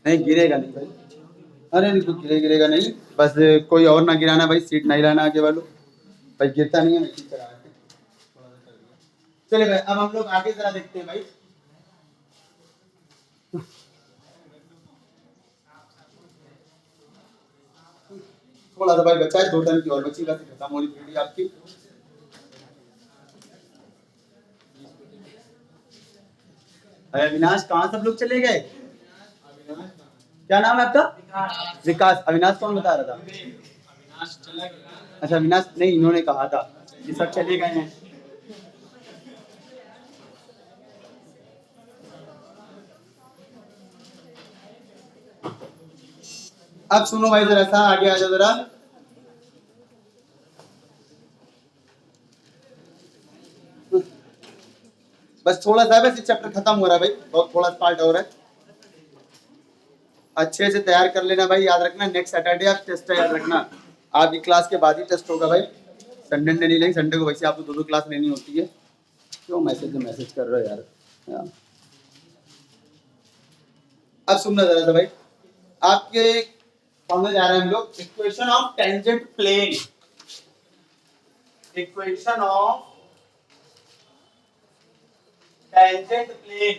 नहीं गिरेगा नहीं भाई, अरे नहीं कुछ गिरेगा नहीं, बस कोई और ना गिराना भाई, सीट नहीं लाना आगे वालों, भाई गिरता नहीं है, मैं ठीक करा के थोड़ा सा कर दिया। चलिए भाई अब हम लोग आगे जरा देखते हैं भाई। थोड़ा सा भाई बचा है, 2 टर्न की और बची, बस खत्म हो रही वीडियो आपकी। अरे अविनाश कहाँ सब लोग चले गए? क्या नाम है आपका? विकास। अविनाश कौन बता रहा था? अच्छा अविनाश नहीं, इन्होंने कहा था कि सब चले गए हैं। अब सुनो भाई जरा सा आगे आ जाओ जरा। बस थोड़ा सा बस चैप्टर खत्म हो रहा है भाई, बहुत थोड़ा पार्ट हो रहा है, अच्छे से तैयार कर लेना भाई। याद रखना नेक्स्ट सैटरडे आप टेस्ट याद रखना, आपकी क्लास के बाद ही टेस्ट होगा भाई, संडे नहीं लेंगे, संडे को वैसे आपको 2 क्लास लेनी होती है। क्यों मैसेज कर रहे हो यार। अब सुनना जरा सा भाई, आपके पढ़ने जा रहे हैं हम लोग equation of tangent plane. Equation of tangent plane,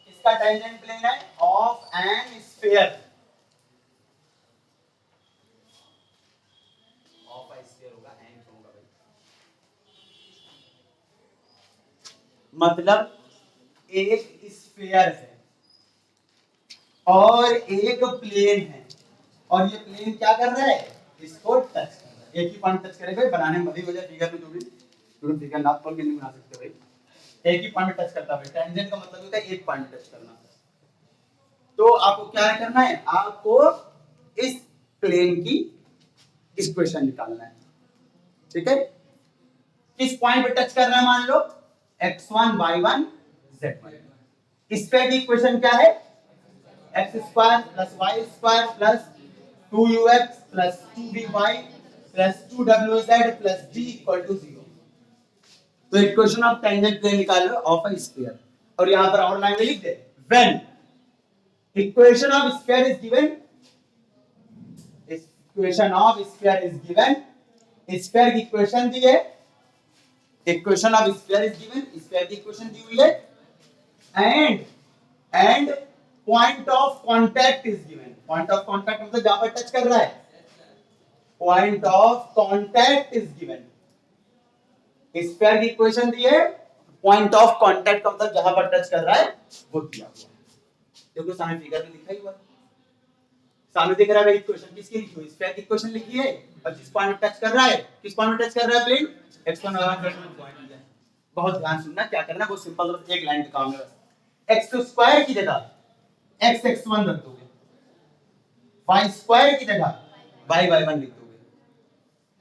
इसका टेंजेंट प्लेन है of an sphere, of a sphere होगा, एन होगा भाई, मतलब एक स्फीयर है और एक प्लेन है, और ये प्लेन क्या कर रहा है, इसको टच कर रहा है, एक ही पॉइंट टच करेगा, बनाने में मदद हो जाए फिगर में, जो भी तुरंत फिगर नाप तोल के नहीं बना सकते भाई, एक ही पॉइंट टच करता है। टेंजेंट का मतलब होता है एक पॉइंट टच करना। तो आपको क्या करना है, आपको इस प्लेन की इक्वेशन निकालना है, ठीक है। किस पॉइंट पे टच कर रहा है, मान लो x1 y1 z1, इस पे की इक्वेशन क्या है, x square plus y square plus 2ux plus 2by plus 2wz plus d equal to 0। तो इक्वेशन ऑफ टेंजेंट प्लेन निकाल लो ऑफ अ स्फीयर, और यहां पर और लाइन में लिख दे when equation of sphere is given, equation of sphere is given, sphere की इक्वेशन दी है, equation of sphere is given, sphere की इक्वेशन दी हुई है, and point of contact is given, point of contact मतलब जहां पर टच कर रहा है, point of contact is given, sphere की इक्वेशन दी है, पॉइंट ऑफ कांटेक्ट का मतलब जहां पर टच कर रहा है वो दिया हुआ है, देखो सामने फिगर में दिखाई हुआ है, सामने दिख रहा है भाई इक्वेशन किसकी लिखी हुई, स्फीयर की इक्वेशन लिखी है, और जिस पॉइंट पे टच कर रहा है, किस पॉइंट पे टच कर रहा है प्लेन, x1 y1 पॉइंट है। बहुत ध्यान सुनना, क्या करना है वो सिंपल, बस एक लाइन का काम है, बस x स्क्वायर की जगह x x1 रख दोगे, y स्क्वायर की जगह y y1 लिख दोगे,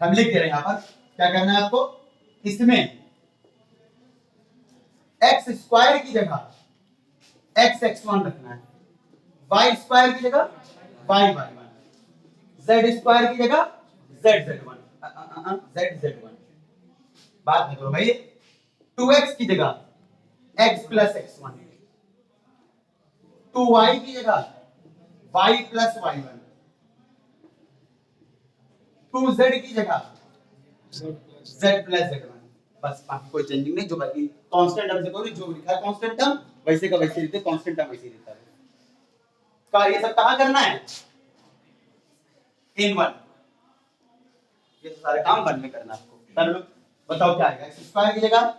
हम लिख दे रहे हैं यहां पर, क्या करना है आपको, इसमें x स्क्वायर की जगह x x1 रखना है, y स्क्वायर की जगह y y1, z स्क्वायर की जगह z z1, z z1, बात करो भाई, 2x की जगह x प्लस x1, 2y की जगह y प्लस y1, 2z की जगह z प्लस z1, बस बाकी कोई चेंजिंग नहीं, जो बाकी कांस्टेंट टर्म से कोई जो लिखा है कांस्टेंट टर्म वैसे का वैसे लिखते, कांस्टेंट टर्म वैसे लिखता है का, ये सब कहां करना है, इन वन, ये सारे काम वन में करना आपको, कर लो, बताओ क्या आएगा, x स्क्वायर की जगह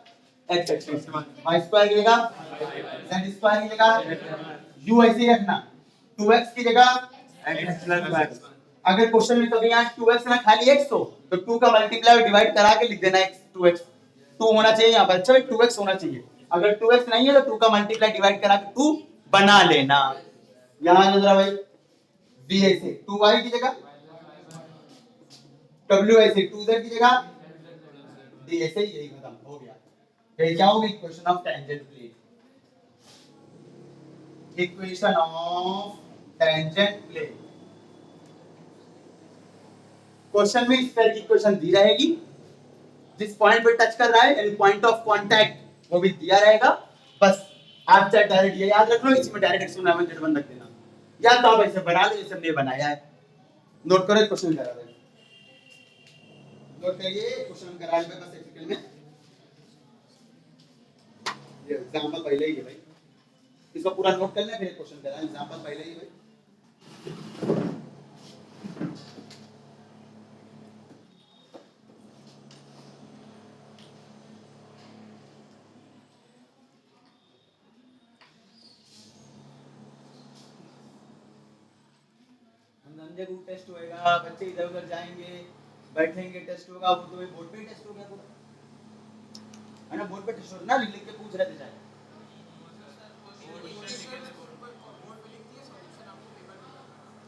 x x y स्क्वायर की जगह z स्क्वायर की जगह u ऐसे ही रखना, 2x की जगह x प्लस y, अगर क्वेश्चन में कभी यहाँ 2x ना खाली x हो तो 2 का मल्टीप्लाई डिवाइड करा के लिख देना x 2x, 2 होना चाहिए यहाँ पर, अच्छा 2x होना चाहिए, अगर 2x नहीं है तो 2 का मल्टीप्लाई डिवाइड करा के 2 बना लेना, यहाँ जरा भाई b ऐसे 2y की जगह, w ऐसे 2z की जगह, d ऐसे, यही खत्म हो गया, ये क्या होगी, equation of tangent plane, equation of tangent plane, question में इस तरह की इक्वेशन दी रहेगी, जिस पॉइंट पे टच कर रहा है यानी पॉइंट ऑफ कांटेक्ट वो भी दिया रहेगा, बस आप चाहे डायरेक्ट ये याद रख लो, इसमें डायरेक्ट x1 रख देना, या तो आप ऐसे बना लो जैसे हमने बनाया है। नोट करो क्वेश्चन करा रहे, नोट करिए क्वेश्चन करा रहे बस एक सेकंड में, ये एग्जांपल पहले ही है भाई, इसको पूरा नोट कर लें फिर क्वेश्चन करा, एग्जांपल पहले ही भाई। समझे, ग्रुप टेस्ट होएगा, बच्चे इधर उधर जाएंगे, बैठेंगे, टेस्ट होगा, वो तो बोर्ड पे टेस्ट हो गया पूरा है ना, बोर्ड पे टेस्ट होना, लिख लिख के पूछ रहे थे जाए।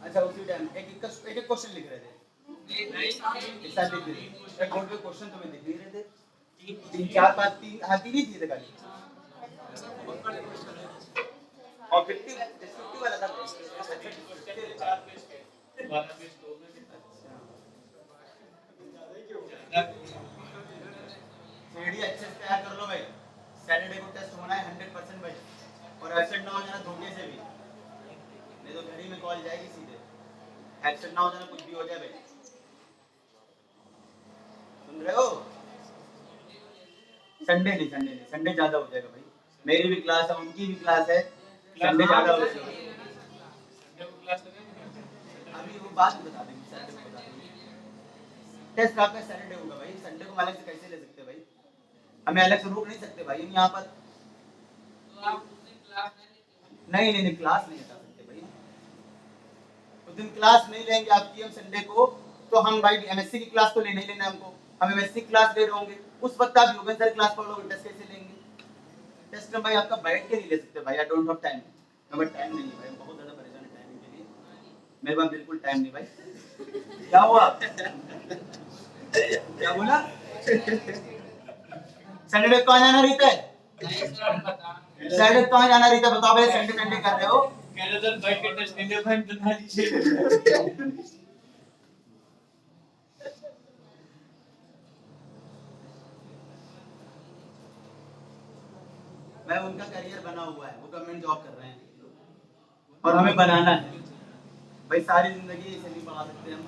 अच्छा उसी टाइम एक एक क्वेश्चन लिख रहे थे, एक साथ लिख रहे थे, एक बोर्ड पे क्वेश्चन तो मैं लिख नहीं रहे थे, तीन चार पांच तीन हाथी नहीं थी खाली, और 50 वाला था, थ्योरी अच्छे से तैयार कर लो भाई, सैटरडे को टेस्ट होना है 100% भाई, और एब्सेंट ना हो जाना धोखे से भी, नहीं तो घर ही में कॉल जाएगी सीधे, एब्सेंट ना हो जाना कुछ भी हो जाए भाई, सुन रहे हो? संडे ज्यादा हो जाएगा भाई, मेरी भी क्लास है, उनकी भी क्लास है, संडे ज्यादा हो जाएगा, अभी वो बात बता देंगे, सैटरडे को बता देंगे, टेस्ट आपका सैटरडे होगा भाई, संडे को अलग से कैसे ले सकते भाई, हमें अलग से रोक नहीं सकते भाई हम यहाँ पर, नहीं क्लास नहीं हटा सकते भाई, उस दिन क्लास नहीं लेंगे आपकी हम संडे को, तो हम भाई एमएससी की क्लास तो लेना ही लेना हमको, हम एमएससी क्लास ले रहे होंगे, उस वक्त आप योगेन सर क्लास पढ़ोगे, टेस्ट कैसे लेंगे? टेस्ट में भाई आपका बैठ के नहीं ले सकते भाई, आई डोंट हैव टाइम, मेरे पास टाइम नहीं है भाई, बहुत ज्यादा परेशान है टाइम के लिए, मेरे पास बिल्कुल टाइम नहीं भाई। क्या हुआ? क्या बोला? सैटरडे कौन जाना रहता है? सैटरडे कौन जाना रहता है बताओ भाई, संडे कर रहे हो? बैठ के टेस्ट नहीं भाई, बता दीजिए। मैं उनका करियर बना हुआ है, वो गवर्नमेंट जॉब कर रहे हैं और हमें बनाना है भाई, सारी जिंदगी इसे नहीं पढ़ा सकते हम,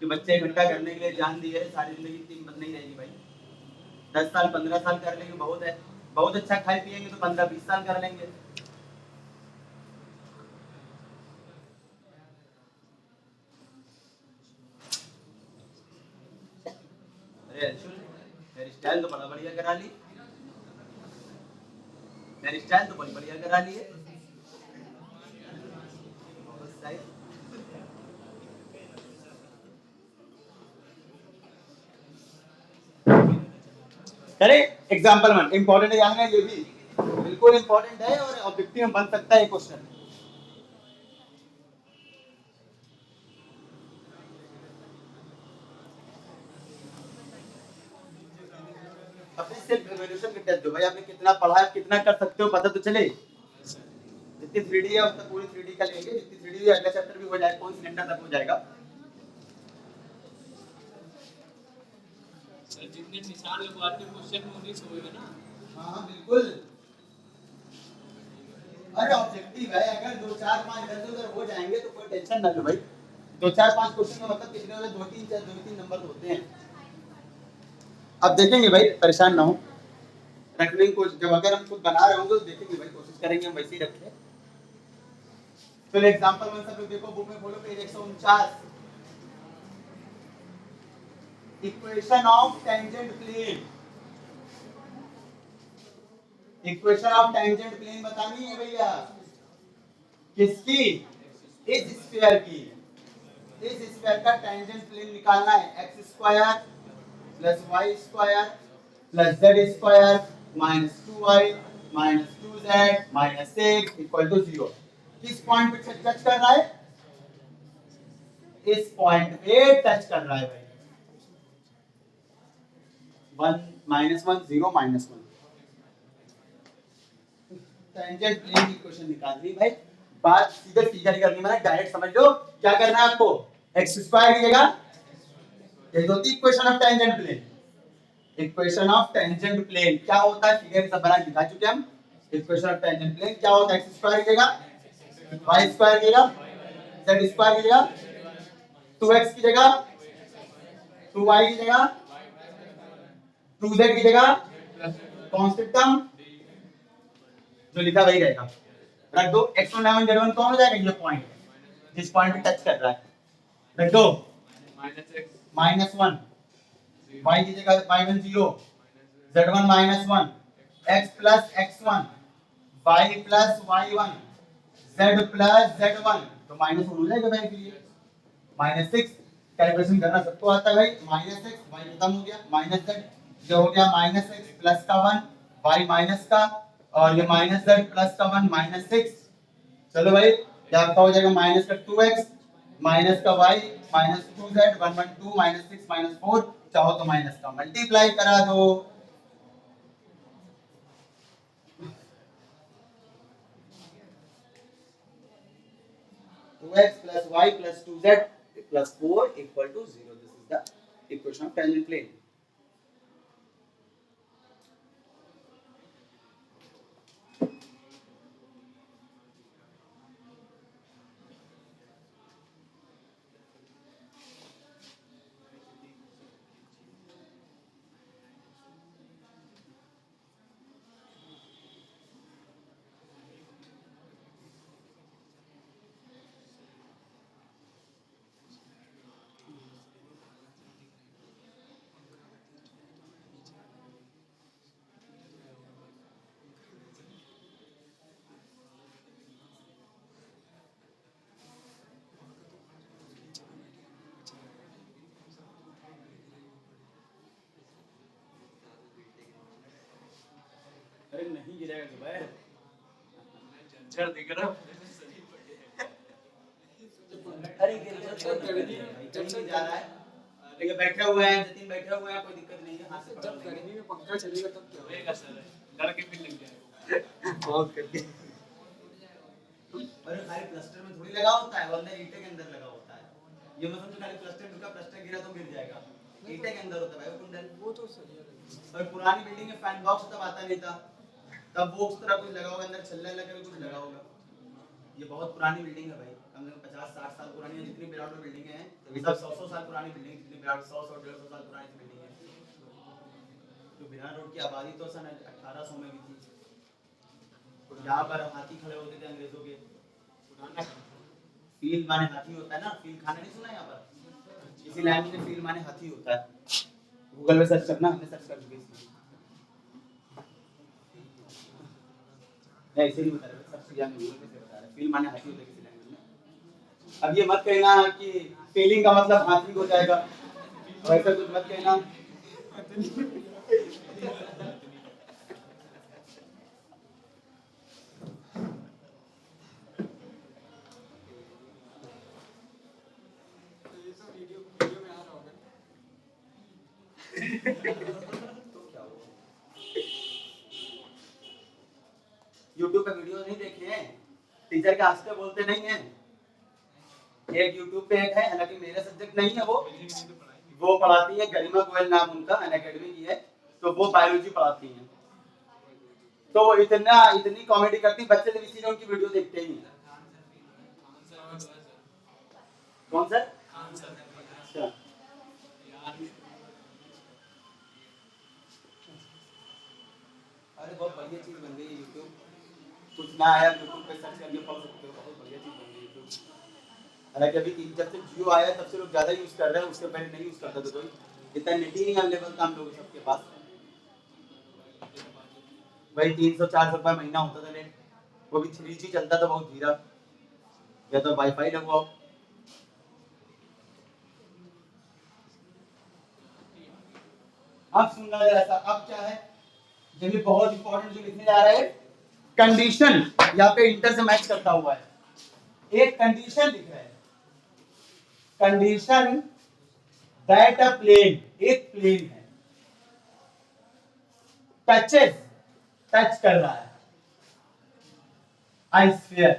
कि बच्चे इकट्ठा करने के लिए जान दिए, सारी जिंदगी इतनी हिम्मत नहीं रहेगी भाई, 10 साल 15 साल कर लेंगे बहुत है, बहुत अच्छा खाए पिएंगे तो 15-20 साल कर लेंगे। अरे अर्जुन, हेयर स्टाइल तो बड़ा बढ़िया करा ली, हेयर स्टाइल तो बड़ी बढ़िया करा ली है, अरे एग्जांपल 1 इंपॉर्टेंट एग्जाम है, ये भी बिल्कुल इंपॉर्टेंट है और ऑब्जेक्टिव में बन सकता है क्वेश्चन। अपने सेल्फ इवैल्यूएशन के टेस्ट दो भाई, आपने कितना पढ़ा है, कितना कर सकते हो पता तो चले, जितनी 3D है उसका पूरी 3D का लेंगे, जितनी 3D है अगला चैप्टर भी हो जाएगा, कौन सिलेंडर तक हो जाएगा, जितने निशान लगवाते क्वेश्चन में उन्हीं से होएगा ना। हाँ बिल्कुल, अरे ऑब्जेक्टिव है, अगर 2 4 5 इधर हो जाएंगे तो कोई टेंशन ना लो भाई, 2 4 5 क्वेश्चन का मतलब कितने होते हैं, 2 3 नंबर होते हैं, अब देखेंगे भाई, परेशान ना हो, रखने की कोशिश, जब अगर हम खुद बना रहे होंगे तो देखेंगे भाई, कोशिश करेंगे हम वैसे ही रखें। तो एग्जांपल 1 सब लोग देखो, बुक में खोलो page 149, equation of tangent plane, equation of tangent plane बतानी है भैया, किसकी? इस स्फीयर की, इस स्फीयर का टेंजेंट प्लेन निकालना है, x square plus y square plus z square minus 2y minus 2z minus 6 equal to 0, किस पॉइंट पे टच कर रहा है? इस पॉइंट पे टच कर रहा है भाई, 1 -1 0 -1, टेंजेंट प्लेन की इक्वेशन निकालनी भाई, बात सीधे फिगर करनी, मैंने डायरेक्ट समझ लो क्या करना है आपको, x स्क्वायर की जगह ये होती है equation of tangent plane, equation of tangent plane क्या होता है फिगर सब बना दिखा चुके हम, इक्वेशन ऑफ टेंजेंट प्लेन क्या होता है, एक्स स्क्वायर गिरेगा, वाई स्क्वायर गिरेगा, जेड स्क्वायर गिरेगा, 2x की जगह 2y की जगह 2z की जगह कांस्टेंट टर्म जो लिखा वही रहेगा, रख दो। x1 y1 z1 कौन हो जाएगा, ये पॉइंट जिस पॉइंट पे टच कर रहा है, रख दो -1 y की जगह y1 0 z1 -1 x plus x1 y plus y1 z plus z1 तो माइनस हो जाएगा भाई के लिए -6। कैलकुलेशन करना सबको आता है भाई, -x y खत्म हो गया, -z ये हो गया -x प्लस का 1 y माइनस का, और ये -z प्लस का 1 -6। चलो भाई ये आपका हो जाएगा माइनस का 2x माइनस का y माइनस 2z 1 1 2 -6 -4, चाहो तो माइनस का मल्टीप्लाई करा दो। x plus y plus 2z plus 4 equal to 0. This is the equation of tangent plane. अरे नहीं गिरेगा जुबैर, झंझर दिख रहा अरे नहीं जा रहा है, लेकिन बैठे हुए हैं जतिन, बैठे हुए हैं, कोई दिक्कत नहीं है, हाथ से जब गर्मी में पंखा चलेगा तब क्या होगा सर, डर के भी लग जाएगा बहुत करके। अरे खाली प्लास्टर में थोड़ी लगा होता है, वो अंदर ईंटे के अंदर लगा होता है, ये मत समझो खाली प्लास्टर गिरा तो गिर जाएगा, ईंटे के अंदर होता है भाई वो कुंडल, वो तो सही है। और पुरानी बिल्डिंग में फैन बॉक्स तब आता नहीं था, तब वो उस तरह कुछ लगा होगा, अंदर छल्ला लगा कुछ लगा होगा। ये बहुत पुरानी बिल्डिंग है भाई, कम से कम 50-60 साल पुरानी है, जितनी विराट में बिल्डिंग है सब 100 साल पुरानी बिल्डिंग, जितनी विराट 100-150 साल पुरानी बिल्डिंग है। तो विराट रोड की आबादी तो सन 1800 में भी थी, यहाँ पर हाथी खड़े होते थे अंग्रेजों के, फील माने हाथी होता है ना, फील खाना नहीं सुना यहाँ पर, इसी लैंग्वेज में फील माने हाथी होता है, गूगल में सर्च करना, हमने सर्च कर दिया नहीं ऐसे ही बता रहे, सबसे ज्यादा गूगल में से बता रहे, फील माने हाथी होता है किसी लैंग्वेज में। अब ये मत कहना कि फीलिंग का मतलब हाथी हो जाएगा, वैसा कुछ मत कहना। YouTube पे वीडियो नहीं देखे हैं, टीचर के हंसते बोलते नहीं है, एक YouTube पे एक है, हालांकि मेरा सब्जेक्ट नहीं है, वो पढ़ाती है, गरिमा गोयल नाम उनका, अनअकैडमी की है, तो वो बायोलॉजी पढ़ाती हैं, तो वो इतनी कॉमेडी करती, बच्चे तो इसीलिए उनकी वीडियो देखते ही हैं। कौन सर? अच्छा अरे बहुत बढ़िया चीज बन गई है YouTube, कुछ ना आया YouTube पे सर्च करके पढ़ सकते हो, बहुत बढ़िया चीज बन गई है YouTube। हालांकि अभी जब से जियो आया तब से लोग ज्यादा यूज कर रहे हैं, उससे पहले नहीं यूज करता था कोई, इतना नेट ही नहीं अवेलेबल था हम लोग सबके पास, भाई 300-400 रुपये महीना होता था नेट, वो भी 3G चलता था बहुत धीरा, या तो वाईफाई लगवाओ। अब सुनना जरा सा, अब क्या है, ये भी बहुत इंपॉर्टेंट जो लिखने जा रहा है, कंडीशन यहाँ पे इंटर से मैच करता हुआ है, एक कंडीशन लिख रहा है, कंडीशन दैट अ प्लेन, एक प्लेन है, टचेस टच कर रहा है आई स्फीयर,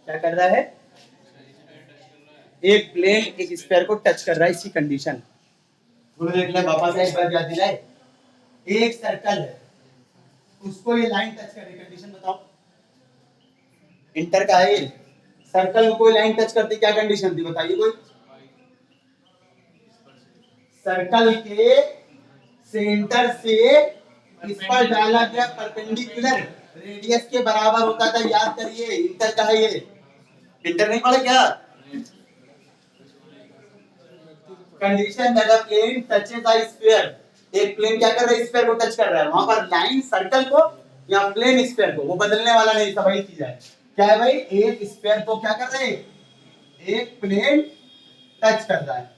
क्या कर रहा है, एक प्लेन एक स्फीयर को टच कर रहा है, इसी कंडीशन बोलो देख ले पापा से एक बार याद दिलाए। एक सर्कल है, उसको ये लाइन टच करे, कंडीशन बताओ। इंटर का है ये, सर्कल को कोई लाइन टच करती क्या कंडीशन थी बताइए कोई। सर्कल के सेंटर से इस पर डाला गया परपेंडिकुलर रेडियस के बराबर होता था, याद करिए। इंटर का है ये, इंटर नहीं पढ़ा क्या। Condition that a plane touches a sphere, एक प्लेन क्या कर रहा है, स्फीयर को टच कर रहा है, वहां पर लाइन सर्कल को या प्लेन स्फीयर को, वो बदलने वाला नहीं, सब वही चीज है। क्या है भाई, एक स्फीयर को क्या कर रहे हैं, एक प्लेन टच कर रहा है।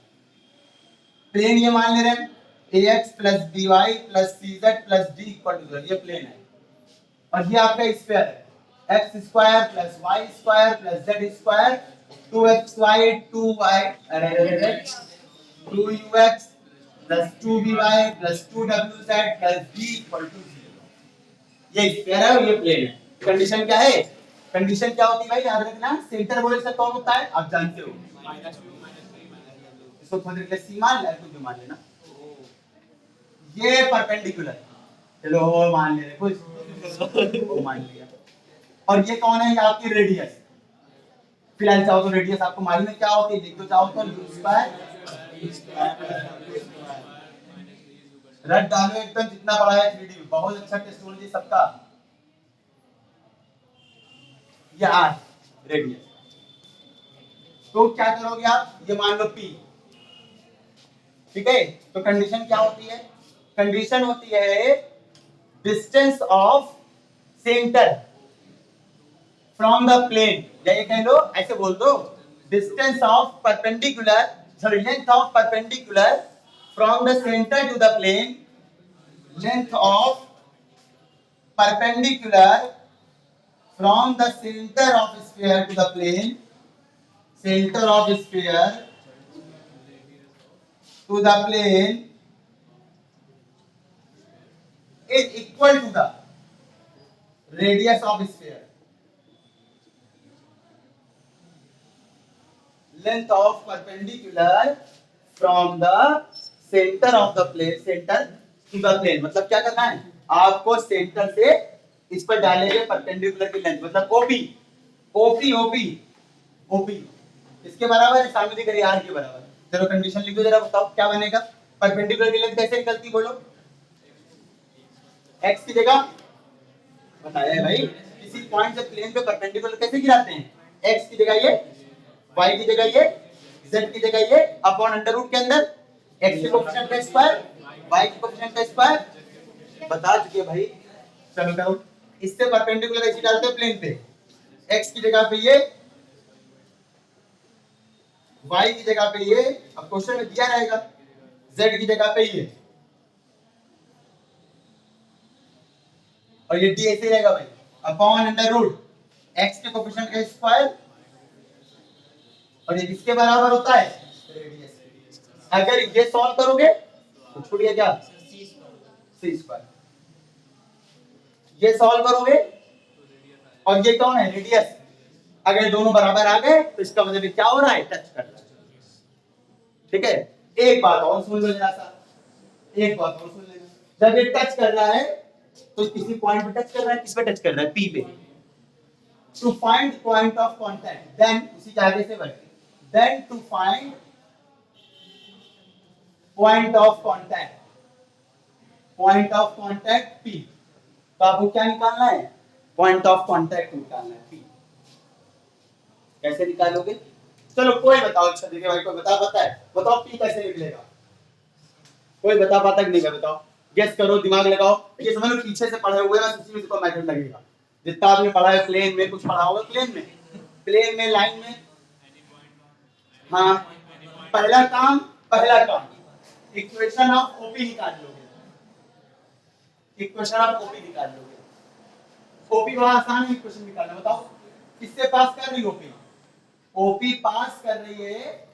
प्लेन ये मान ले रहे हैं ax plus dy plus cz plus d equal to 0, ये प्लेन है। और ये आपका स्फीयर है, x square plus y square plus z square 2xy 2y 2ux plus 2by plus 2wz plus d equal to 0। ये स्फीयर है और ये प्लेन है। कंडीशन क्या है, कंडीशन क्या होती है भाई, याद रखना। सेंटर बोले से कौन होता है आप जानते हो, इसको थोड़ी देर सी मान ले, कुछ भी मान लेना। ये परपेंडिकुलर, चलो वो मान ले कुछ, वो मान लिया। और ये कौन है, ये आपकी रेडियस। फिलहाल चाहो तो रेडियस आपको मालूम है क्या होती है, देख तो चाहो तो u स्क्वायर रट डालो एकदम, जितना बड़ा है 3D में, बहुत अच्छा टेस्ट होना चाहिए सबका। ये r रेडियस, तो क्या करोगे आप, ये मान लो p, ठीक है। तो कंडीशन क्या होती है, कंडीशन होती है distance of centre from the plane, या ये कह लो ऐसे बोल दो, distance of perpendicular, sorry length of perpendicular from the centre to the plane, length of perpendicular from the centre of sphere to the plane, centre of sphere to the plane is equal to the radius of sphere, length of perpendicular from the center of the plane, center to the plane। मतलब क्या करना है आपको, centre से इस पर डाले गए परपेंडिकुलर की लेंथ, मतलब ओपी ओपी ओपी ओपी इसके बराबर है, सामने दिख रही है आर के बराबर। चलो कंडीशन लिखो जरा, बताओ क्या बनेगा, परपेंडिकुलर की लेंथ कैसे निकलती बोलो, x की जगह बताया है भाई, किसी पॉइंट से प्लेन पे परपेंडिकुलर कैसे गिराते हैं, x की जगह ये, y की जगह ये, z की जगह ये, अपॉन अंडर रूट के अंदर x के कोएफिशिएंट का स्क्वायर, y के कोएफिशिएंट का स्क्वायर, बता चुके भाई। चलो करो, इससे परपेंडिकुलर ऐसे डालते हैं प्लेन पे, x की जगह पे ये, y की जगह पे ये, अब क्वेश्चन में दिया रहेगा, z की जगह पे ये, और ये d ऐसे रहेगा भाई, अपॉन अंडर रूट x के कोएफिशिएंट का स्क्वायर, और ये किसके बराबर होता है, रेडियस। अगर ये सॉल्व करोगे तो छूट गया क्या, c स्क्वायर। ये सॉल्व करोगे और ये कौन है, रेडियस। अगर दोनों बराबर आ गए तो इसका मतलब क्या हो रहा है, टच कर रहा है, ठीक है। एक बात और सुन लो जरा सा, एक बात और सुन लेना, जब ये टच कर रहा है तो किसी पॉइंट पे टच कर रहा है, किस पे टच कर रहा है, P पे। To find point of contact, then उसी के आगे से बढ़े, then to find point of contact, point of contact P। तो आपको क्या निकालना है, पॉइंट ऑफ कांटेक्ट निकालना है P। कैसे निकालोगे, चलो कोई बताओ, अच्छा देखिए भाई, कोई पता है, बताओ P कैसे निकलेगा, कोई बता पाता कि नहीं, बताओ, गेस करो, दिमाग लगाओ। ये समझ लो पीछे से पढ़े हुए, बस उसी में से मेथड लगेगा, जितना आपने पढ़ा है प्लेन में, कुछ पढ़ा होगा प्लेन में लाइन में। हाँ, पहला काम इक्वेशन ऑफ ओपी निकाल लोगे, इक्वेशन ऑफ ओपी निकाल लोगे। ओपी बड़ा आसान है इक्वेशन निकालना, बताओ किससे पास कर रही है ओपी, ओपी पास कर रही है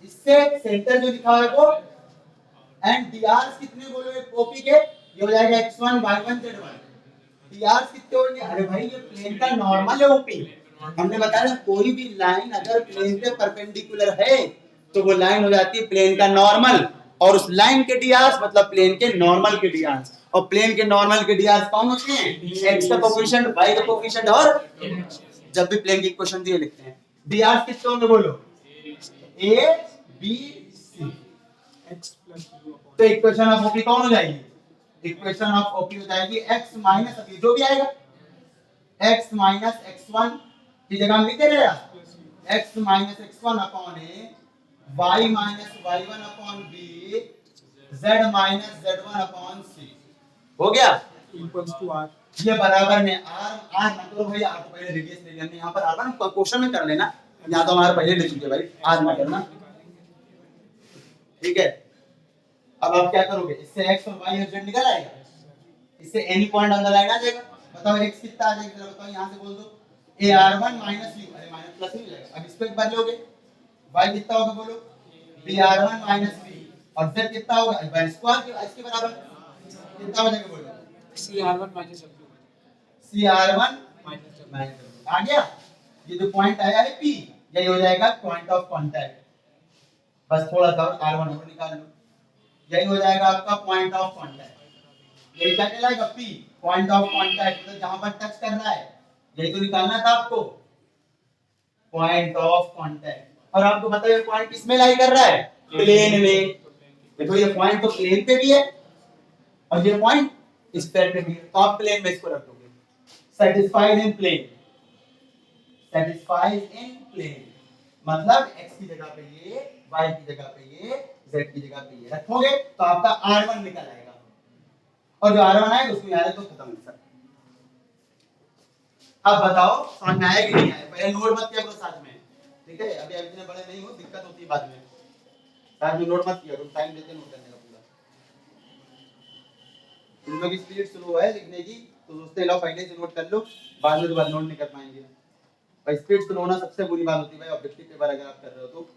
इससे, सेंटर जो लिखा है वो, एंड dr कितने बोलोगे ओपी के, ये हो जाएगा x1 y1 z1, dr कितने होंगे, अरे भाई ये प्लेन का नॉर्मल है ओपी। हमने बताया कोई भी लाइन अगर प्लेन पे परपेंडिकुलर है तो वो लाइन हो जाती है प्लेन का नॉर्मल, और उस लाइन के ds मतलब प्लेन के नॉर्मल के ds, और प्लेन के नॉर्मल के ds कौन होते हैं? x का कोफिशिएंट, y का कोफिशिएंट, और जब भी प्लेन की इक्वेशन दिए लिखते हैं ds कितने होंगे बोलो? a b c। तो इक्वेशन ऑफ ओपी कौन हो जाएगी? इक्वेशन ऑफ ओपी हो जाएगी x माइनस, अभी जो भी आएगा x माइनस x1 की जगह हम लिखते रहे x minus x1 upon a, y minus y1 upon b, z minus z1 upon c। हो गया? Equals to r। ये बराबर में r मतलब भाई r तो पहले रेडियस ले लेना, यहाँ पर r ना क्वेश्चन में कर लेना, यहाँ तो हमारे पहले लिख चुके भाई, r ना करना, ठीक है? अब आप क्या करोगे? इससे x और y और z निकल आएगा, इससे एनी पॉइंट अंदर लाइन आ जाएगा। बताओ x कितना आ जाएगा? जरा बताओ, यहाँ से बोल दो ar1 माइनस u, अरे माइनस प्लस नहीं जाएगा। अब इसको एक बार लोगे, y कितना होगा बोलो? br1 माइनस b, और z कितना होगा? b स्क्वायर इसके बराबर कितना हो जाएगा बोलो? cr1 minus w, cr1 minus आ गया। ये जो पॉइंट आया है p, यही हो जाएगा पॉइंट ऑफ कांटेक्ट। बस थोड़ा सा r1 और निकाल लो, यही हो जाएगा आपका पॉइंट ऑफ कांटेक्ट। यही क्या कहलाएगा? P, पॉइंट ऑफ कांटेक्ट, मतलब जहां पर टच कर रहा है, यही तो निकालना था आपको, पॉइंट ऑफ कांटेक्ट। और आपको पता है पॉइंट किस में लाई कर रहा है? प्लेन में। देखो ये पॉइंट तो प्लेन पे भी है और ये पॉइंट स्फीयर पे भी है, तो आप प्लेन में इसको रख दोगे। Satisfied in plane, satisfied in plane मतलब x की जगह पे ये, y की जगह पे ये, z की जगह पे ये रखोगे तो आपका r1 निकल आएगा, और जो r1 आएगा उसको यहाँ तो खत्म हो सकता। अब बताओ समझ में आया कि नहीं आया? पहले नोट मत किया करो साथ में, ठीक है? अभी आप इतने बड़े नहीं हो, दिक्कत होती है बाद में, साथ में नोट मत किया करो, टाइम देते नोट करने का पूरा। तुम लोग की स्पीड स्लो है लिखने की, तो सोचते लो पहले से नोट कर लो, बाद में दोबारा नोट नहीं कर पाएंगे। भाई स्पीड स्लो होना सबसे बुरी बात होती है भाई, ऑब्जेक्टिव पेपर अगर आप कर रहे हो तो।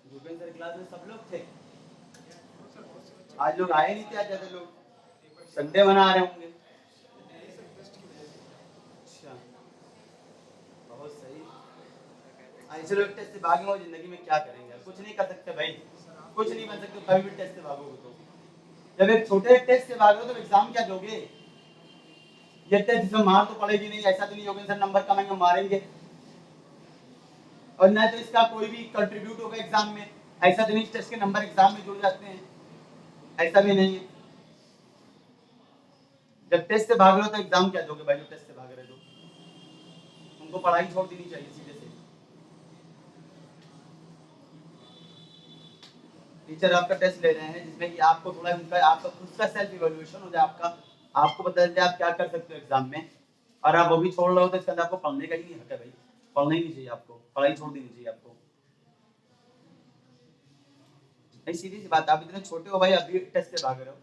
भूपेंद्र सर क्लास में सब लोग थे? आज लोग आए नहीं थे, आज ज्यादा लोग संडे मना रहे होंगे। अच्छा बहुत सही। ऐसे लोग टेस्ट से भागेंगे जिंदगी में क्या करेंगे? कुछ नहीं कर सकते भाई, कुछ नहीं बन सकते कभी भी टेस्ट से भागोगे तो। जब एक छोटे टेस्ट से भागोगे तो एग्जाम क्या दोगे? ये टेस्ट जिसमें मार तो पड़ेगी नहीं, ऐसा तो नहीं होगा सर नंबर कम आएंगे मारेंगे, और ना तो इसका कोई भी कंट्रीब्यूट होगा एग्जाम में, ऐसा तो नहीं टेस्ट के नंबर एग्जाम में जुड़ जाते हैं, ऐसा भी नहीं है। जब टेस्ट से भाग रहे हो तो एग्जाम क्या दोगे भाई? जो टेस्ट से भाग रहे हो उनको पढ़ाई छोड़ देनी चाहिए सीधे से। टीचर आपका टेस्ट ले रहे हैं जिसमें कि आपको थोड़ा उनका आपका खुद का सेल्फ इवैल्यूएशन हो जाए, आपका आपको पता चल जाए आप क्या कर सकते हो एग्जाम में, और आप वो भी छोड़ रहे हो तो इसके अंदर आपको पढ़ने का ही नहीं हक है भाई, पढ़ना ही नहीं चाहिए आपको, पढ़ाई छोड़ देनी चाहिए आपको। नहीं सीधी सी बात, आप इतने छोटे हो भाई, अभी टेस्ट से भाग रहे हो।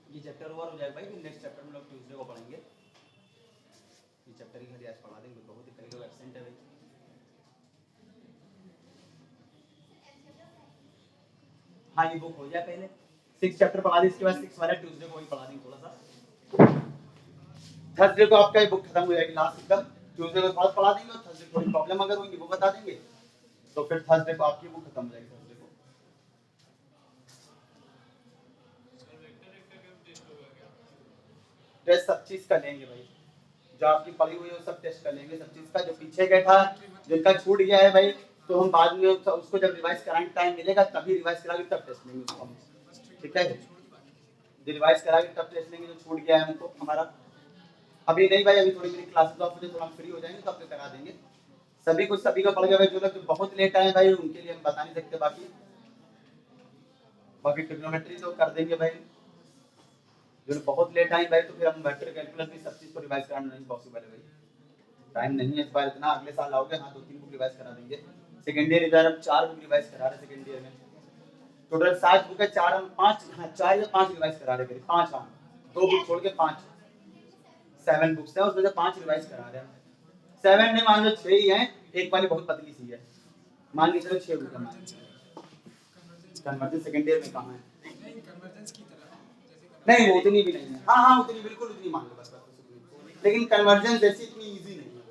ये चैप्टर ओवर हो जाएगा भाई, फिर नेक्स्ट चैप्टर में लोग ट्यूसडे को पढ़ेंगे। ये चैप्टर ही खाली आज पढ़ा देंगे, बहुत ही कई लोग एब्सेंट है भाई। हाँ ये बुक हो जाए पहले, 6 चैप्टर पढ़ा दी, इसके बाद 6 वाला ट्यूसडे को ही पढ़ा देंगे थोड़ा सा। थर्सडे को आपका ये बुक खत्म हो जाएगी लास्ट एकदम, ट्यूसडे को थोड़ा पढ़ा देंगे और थर्सडे को कोई प्रॉब्लम अगर होगी वो बता देंगे, तो फिर थर्सडे को आपकी बुक खत्म हो जाएगी। थर्सडे को टेस्ट सब चीज का लेंगे भाई, जो आपकी पढ़ी हुई है वो सब टेस्ट कर लेंगे, सब चीज का जो पीछे गया था, जिनका छूट गया है भाई, तो हम बाद में उसको जब रिवाइज कराएंगे टाइम मिलेगा तभी रिवाइज कराएंगे, तब टेस्ट लेंगे उसको हम, ठीक है। रिवाइज कराएंगे तब टेस्ट लेंगे, जो छूट गया है हमको हमारा। अभी नहीं भाई, अभी थोड़ी मेरी क्लासेस ऑफ हो जाए, थोड़ा फ्री हो जाएंगे तो आपको करा देंगे। सभी कुछ सभी का पड़ गया भाई, जो लोग बहुत लेट आए भाई उनके लिए हम बता नहीं सकते, बाकी ट्रिग्नोमेट्री तो कर देंगे भाई। जो लोग बहुत लेट आए भाई तो फिर हम वेक्टर कैलकुलस भी सब चीज को रिवाइज कराना नहीं पॉसिबल है भाई, टाइम नहीं है इस बार इतना, अगले साल आओगे हाँ 2-3 बुक रिवाइज करा देंगे। सेकेंड ईयर इधर हम 4 बुक रिवाइज करा रहे हैं सेकेंड ईयर में, टोटल 7 बुक है, 4 हम 5 हाँ 4 या 5 रिवाइज करा रहे हैं, 5 हाँ 2 बुक छोड़ के 5 7 बुक्स है, उसमें से 5 रिवाइज करा रहे हैं। 7 नहीं मान लो 6 ही हैं, एक वाली बहुत पतली सी है, मान के चलो 6 बुक है। कन्वर्जन सेकेंड ईयर में कहाँ है? नहीं कन्वर्जेंस की तरह नहीं वो उतनी भी नहीं है, हाँ हाँ उतनी बिल्कुल उतनी मान लो बस, लेकिन कन्वर्जन जैसी इतनी इजी नहीं है।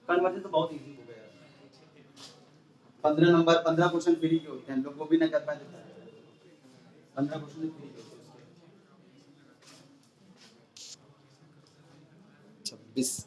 कन्वर्जन तो बहुत इजी हो गया है, 15 नंबर 15 क्वेश्चन फ्री के होते हैं, लोग वो भी ना कर पाए, 15 क्वेश्चन फ्री के होते हैं। 26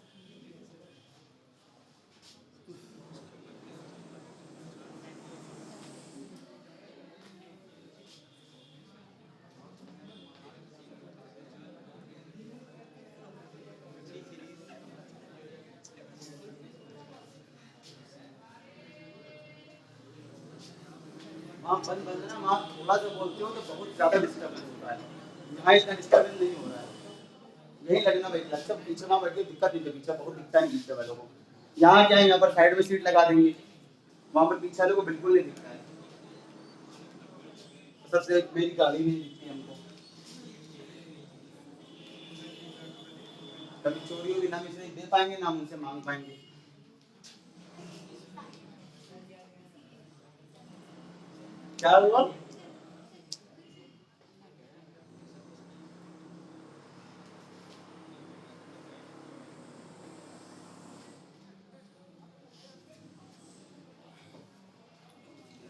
हाँ बंद बंद ना, वहाँ थोड़ा सा बोलते हो तो बहुत ज़्यादा डिस्टर्बेंस होता है, यहाँ इतना डिस्टर्बेंस नहीं हो रहा है, यही लगना भाई अच्छा पीछे ना बैठ के दिक्कत नहीं है, पीछे बहुत दिखता है पीछे वालों को, यहाँ क्या है यहाँ पर साइड में सीट लगा देंगे, वहाँ पर पीछे वालों को बिल्कुल नहीं दिखता है, सबसे मेरी गाड़ी नहीं दिखती हमको, कभी चोरी होगी ना हम इसे दे पाएंगे ना हम उनसे मांग पाएंगे। क्या हुआ?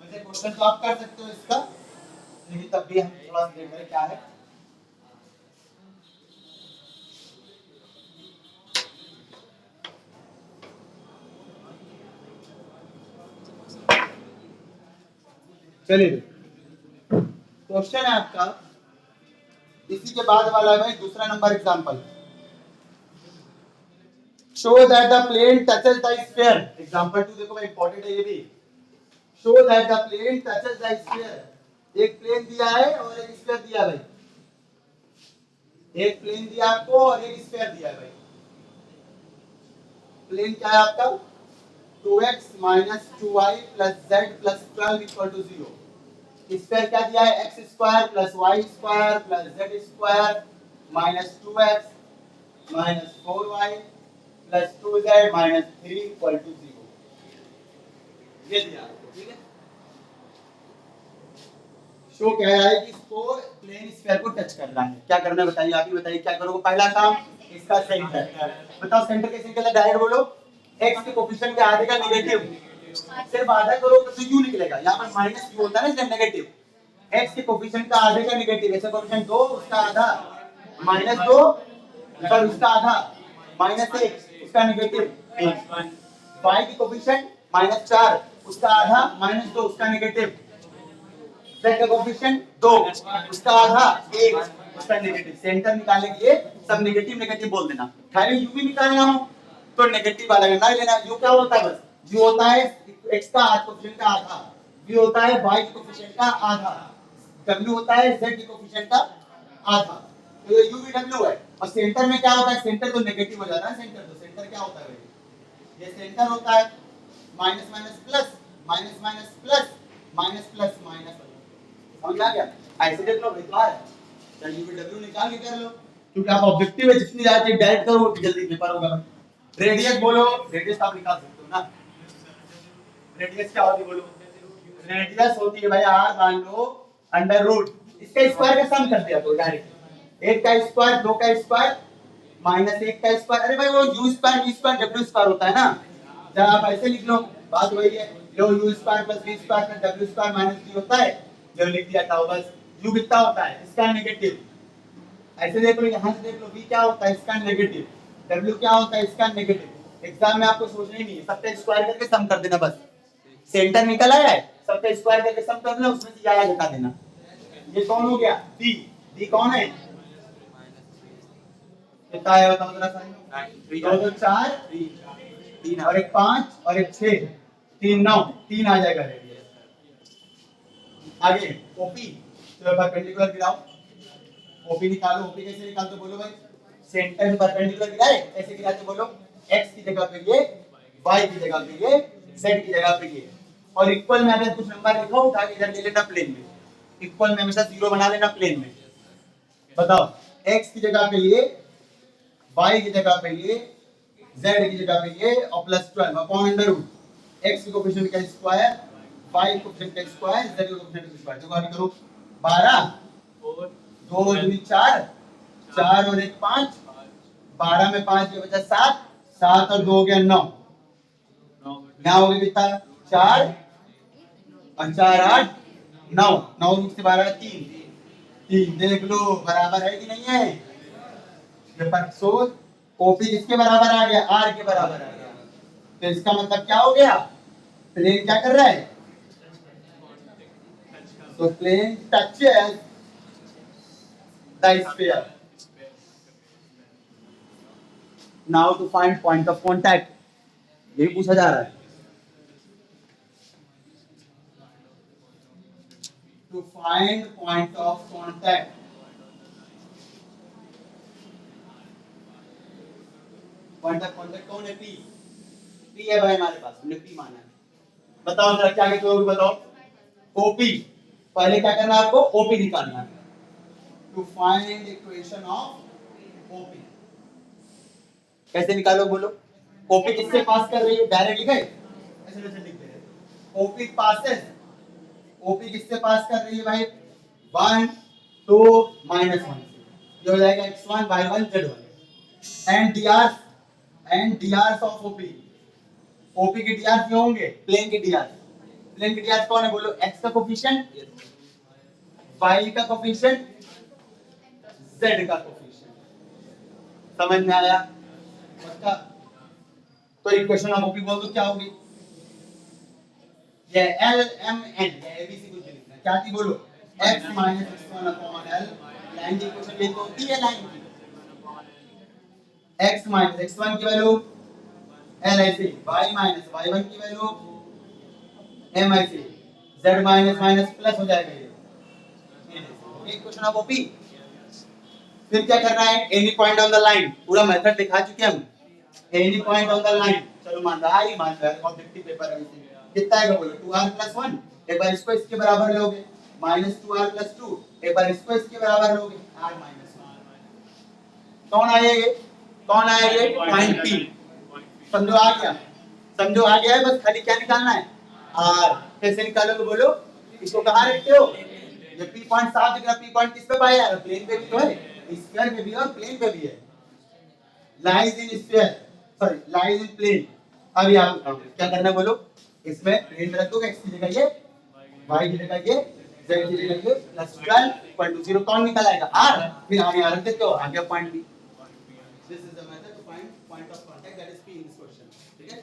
वैसे क्वेश्चन तो आप कर सकते हो इसका, लेकिन तब भी हम थोड़ा सा देख रहे क्या है। चलिए क्वेश्चन है आपका, इसी के बाद वाला है भाई दूसरा number example, show that the plane touches the sphere, example 2 देखो भाई इंपॉर्टेंट है ये भी, show that the plane touches the sphere, एक प्लेन दिया है और एक स्फीयर दिया है भाई, एक प्लेन दिया आपको और एक स्फीयर दिया है भाई, प्लेन क्या है आपका 2x - 2y + z + 12 = 0, स्फीयर क्या दिया है x² + y² + z² - 2x - 4y + 2z - 3 = 0, ये दिया आपको, ठीक है। शो कह रहा है कि इसको प्लेन स्फीयर को टच करना है, क्या करना है बताइए, आप ही बताइए क्या करोगे, पहला काम इसका सेंटर, बताओ सेंटर कैसे निकलेगा, डायरेक्ट बोलो, x के कोफिशिएंट के आधे का नेगेटिव, सिर्फ आधा करोगे तो u निकलेगा, यहां पर माइनस u होता है ना इसलिए नेगेटिव, x के कोफिशिएंट का आधे का नेगेटिव, ऐसे कोफिशिएंट 2 उसका आधा -2 पर उसका आधा -1 उसका नेगेटिव 1, y की कोफिशिएंट -4 उसका आधा -2 उसका नेगेटिव, z का कोफिशिएंट 2 उसका आधा 1 उसका नेगेटिव, सेंटर निकालने के लिए सब नेगेटिव नेगेटिव बोल देना, खाली u भी निकालना हो तो नेगेटिव वाला ना लेना, u क्या होता है बस u होता है x का कोफिशिएंट का आधा, v होता है y के कोफिशिएंट का आधा, w होता है z के कोफिशिएंट का आधा, तो ये u भी w है, और सेंटर में क्या होता है, सेंटर तो नेगेटिव हो जाता है, सेंटर तो सेंटर क्या होता है भाई, ये सेंटर होता है minus minus plus minus minus plus minus plus minus, समझ आ गया, ऐसे देख लो बेकार है, चाहे u भी w निकाल के कर लो, क्योंकि आप ऑब्जेक्टिव है जितनी ज्यादा चीज डायरेक्ट करो उतनी जल्दी पेपर होगा। रेडियस बोलो, रेडियस आप निकाल सकते हो ना, रेडियस क्या होती है बोलो, रेडियस होती है भाई r मान लो अंडर रूट इसका स्क्वायर का सम कर दिया तो डायरेक्ट एक का स्क्वायर दो का स्क्वायर माइनस एक का स्क्वायर अरे भाई वो u square v square w square होता है ना जब आप ऐसे लिख लो बात वही है लो u square plus v square plus w square minus v होता है जो लिख दिया था बस u कितना होता है इसका नेगेटिव ऐसे देख लो यहाँ से देख लो v क्या होता है इसका नेगेटिव w क्या होता है इसका नेगेटिव एग्जाम में आपको सोचना ही नहीं है सबका स्क्वायर करके सम कर देना बस सेंटर निकल आया है सबका स्क्वायर करके सम कर देना उसमें से ज्यादा घटा देना ये कौन हो गया b b कौन है कितना है बताओ जरा सा 2 2 4 3 और एक 5 और एक 6 3 9 3 आ जाएगा रेडियस आगे ओपी तो परपेंडिकुलर गिराओ ओपी निकालो ओपी कैसे निकालते बोलो भाई सेंटर में परपेंडिकुलर गिराए कैसे गिराते बोलो x की जगह पे ये y की जगह पे ये z की जगह पे ये और इक्वल में अगर कुछ नंबर लिखो उठा के इधर ले लेना प्लेन में इक्वल में हमेशा जीरो बना लेना प्लेन में बताओ x की जगह पे ये y की जगह पे ये z की जगह पे ये और plus 12 upon under root x के कोएफिशिएंट का स्क्वायर y के कोएफिशिएंट का स्क्वायर z के कोएफिशिएंट का स्क्वायर देखो अभी करो 12 2 2 4 4 और 1 5 12 में 5 ये बचा 7 7 और 2 हो गया 9 यहाँ हो गया कितना 4 और 4 8 9 9 से 12 3 3 देख लो बराबर है कि नहीं है ये परसों ओपी किसके बराबर आ गया आर के बराबर आ गया तो इसका मतलब क्या हो गया प्लेन क्या कर रहा है तो plane touches the sphere now to find point of contact यही पूछा जा रहा है to find point of contact point of contact कौन है पी पी है भाई हमारे पास हमने पी माना है बताओ जरा क्या करोगे बताओ ओपी पहले क्या करना है आपको ओपी निकालना है to find equation of OP कैसे निकालो बोलो ओपी किससे पास कर रही है डायरेक्ट लिखे ऐसे ऐसे लिख दे रहे ओपी पासेस ओपी किससे पास कर रही है भाई 1 2 -1 ये हो जाएगा x1 y1 z1 and dr of OP OP के dr क्या होंगे प्लेन के dr कौन है बोलो x का कोफिशिएंट y का कोफिशिएंट z का कोफिशिएंट समझ में आया पक्का तो इक्वेशन ऑफ ओपी बोल दो क्या होगी ये l m n ये abc कुछ भी लिखना है क्या थी बोलो x - x1 upon l line की इक्वेशन ये तो होती है लाइन की x - x1 की वैल्यू l ऐसे y - y1 की वैल्यू m ऐसे z माइनस प्लस हो जाएगा ये इक्वेशन ऑफ ओपी फिर क्या करना है any point on the line पूरा मेथड दिखा चुके हम any point on the line चलो मान रहा है मान रहा है ऑब्जेक्टिव पेपर है कितना आएगा बोलो 2r + 1 एक बार इसको इसके बराबर लोगे -2r + 2 एक बार इसको इसके बराबर लोगे r - 1 कौन आया ये पॉइंट p समझो आ गया है बस खाली क्या निकालना है r कैसे निकालोगे बोलो इसको कहां रखते हो ये p पॉइंट साफ दिख रहा p पॉइंट किस पे पाया है प्लेन पे भी तो है स्फीयर पे भी और प्लेन पे भी है lies in sphere sorry lies in plane अभी आप क्या करना है बोलो इसमें प्लेन में रख दोगे x की जगह ये y की जगह ये z की जगह ये +12 कौन निकल आएगा r फिर आगे रख देते हो आगे point b this is the method to find point of contact that is p in this question ठीक है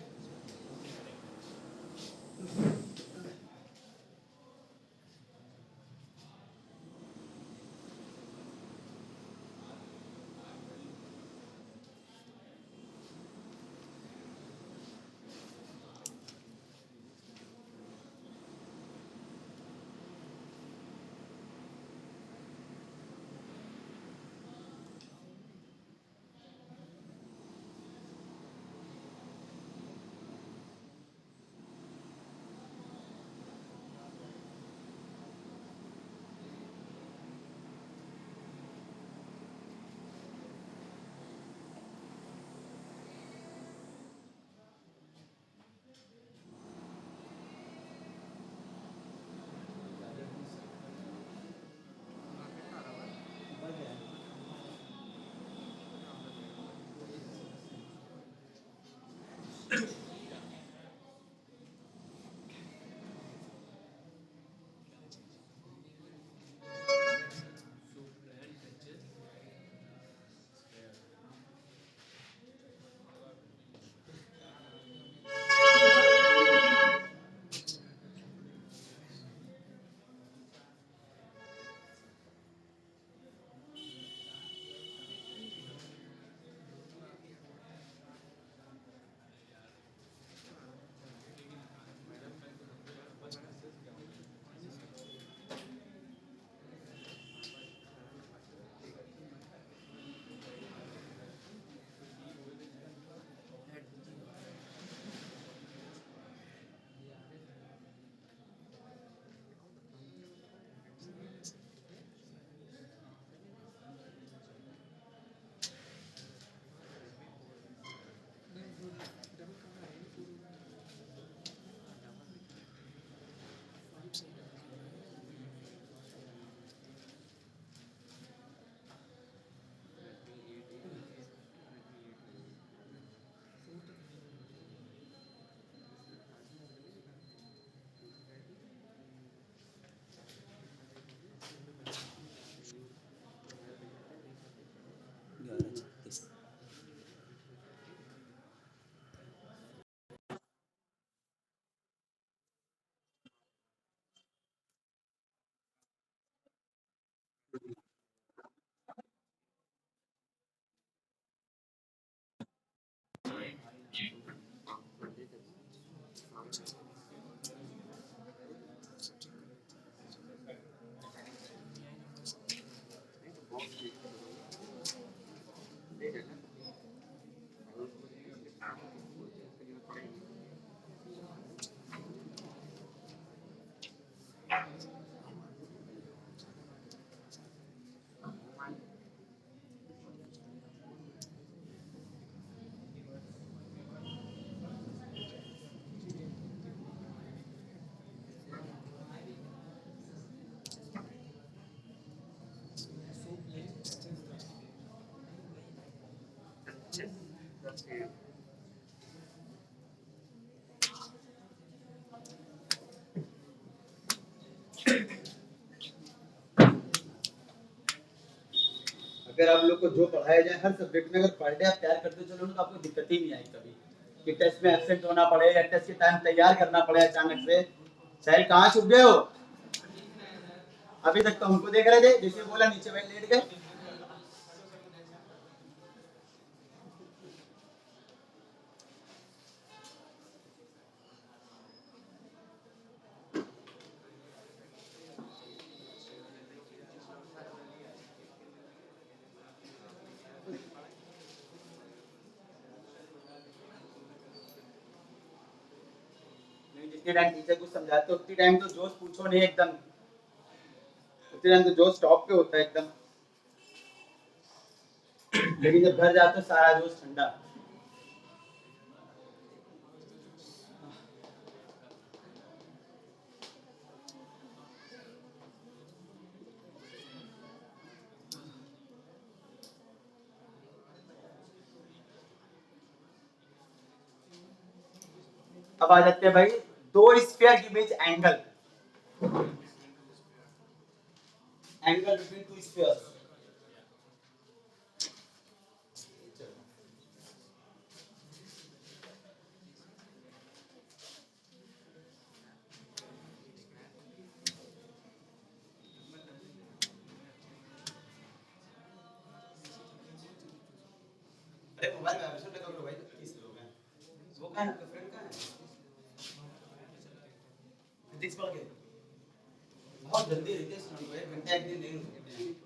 अगर आप लोग को जो पढ़ाया जाए हर सब्जेक्ट में अगर पर डे आप तैयार करते चलो तो आपको दिक्कत ही नहीं आई कभी कि टेस्ट में एब्सेंट होना पड़े या टेस्ट के टाइम तैयार करना पड़े अचानक से। साहिल कहाँ छुप गए हो? अभी तक तो हमको देख रहे थे, जैसे बोला नीचे बैठ लेट गए। जितने टाइम टीचर कुछ समझाते उतनी टाइम तो जोश पूछो नहीं एकदम, उतनी टाइम तो जोश टॉप पे होता है एकदम, लेकिन जब घर जाते हो सारा जोश ठंडा। अब आ जाते हैं भाई दो स्फीयर के बीच angle, angle between two spheres. अरे मोबाइल में एपिसोड लगा करो भाई, किस लोग हैं वो, कहाँ है आपका फ्रेंड, कहाँ है फिजिक्स पढ़ के? बहुत जल्दी रितेश सुनो, एक घंटा एक दिन नहीं रुक सकते हैं।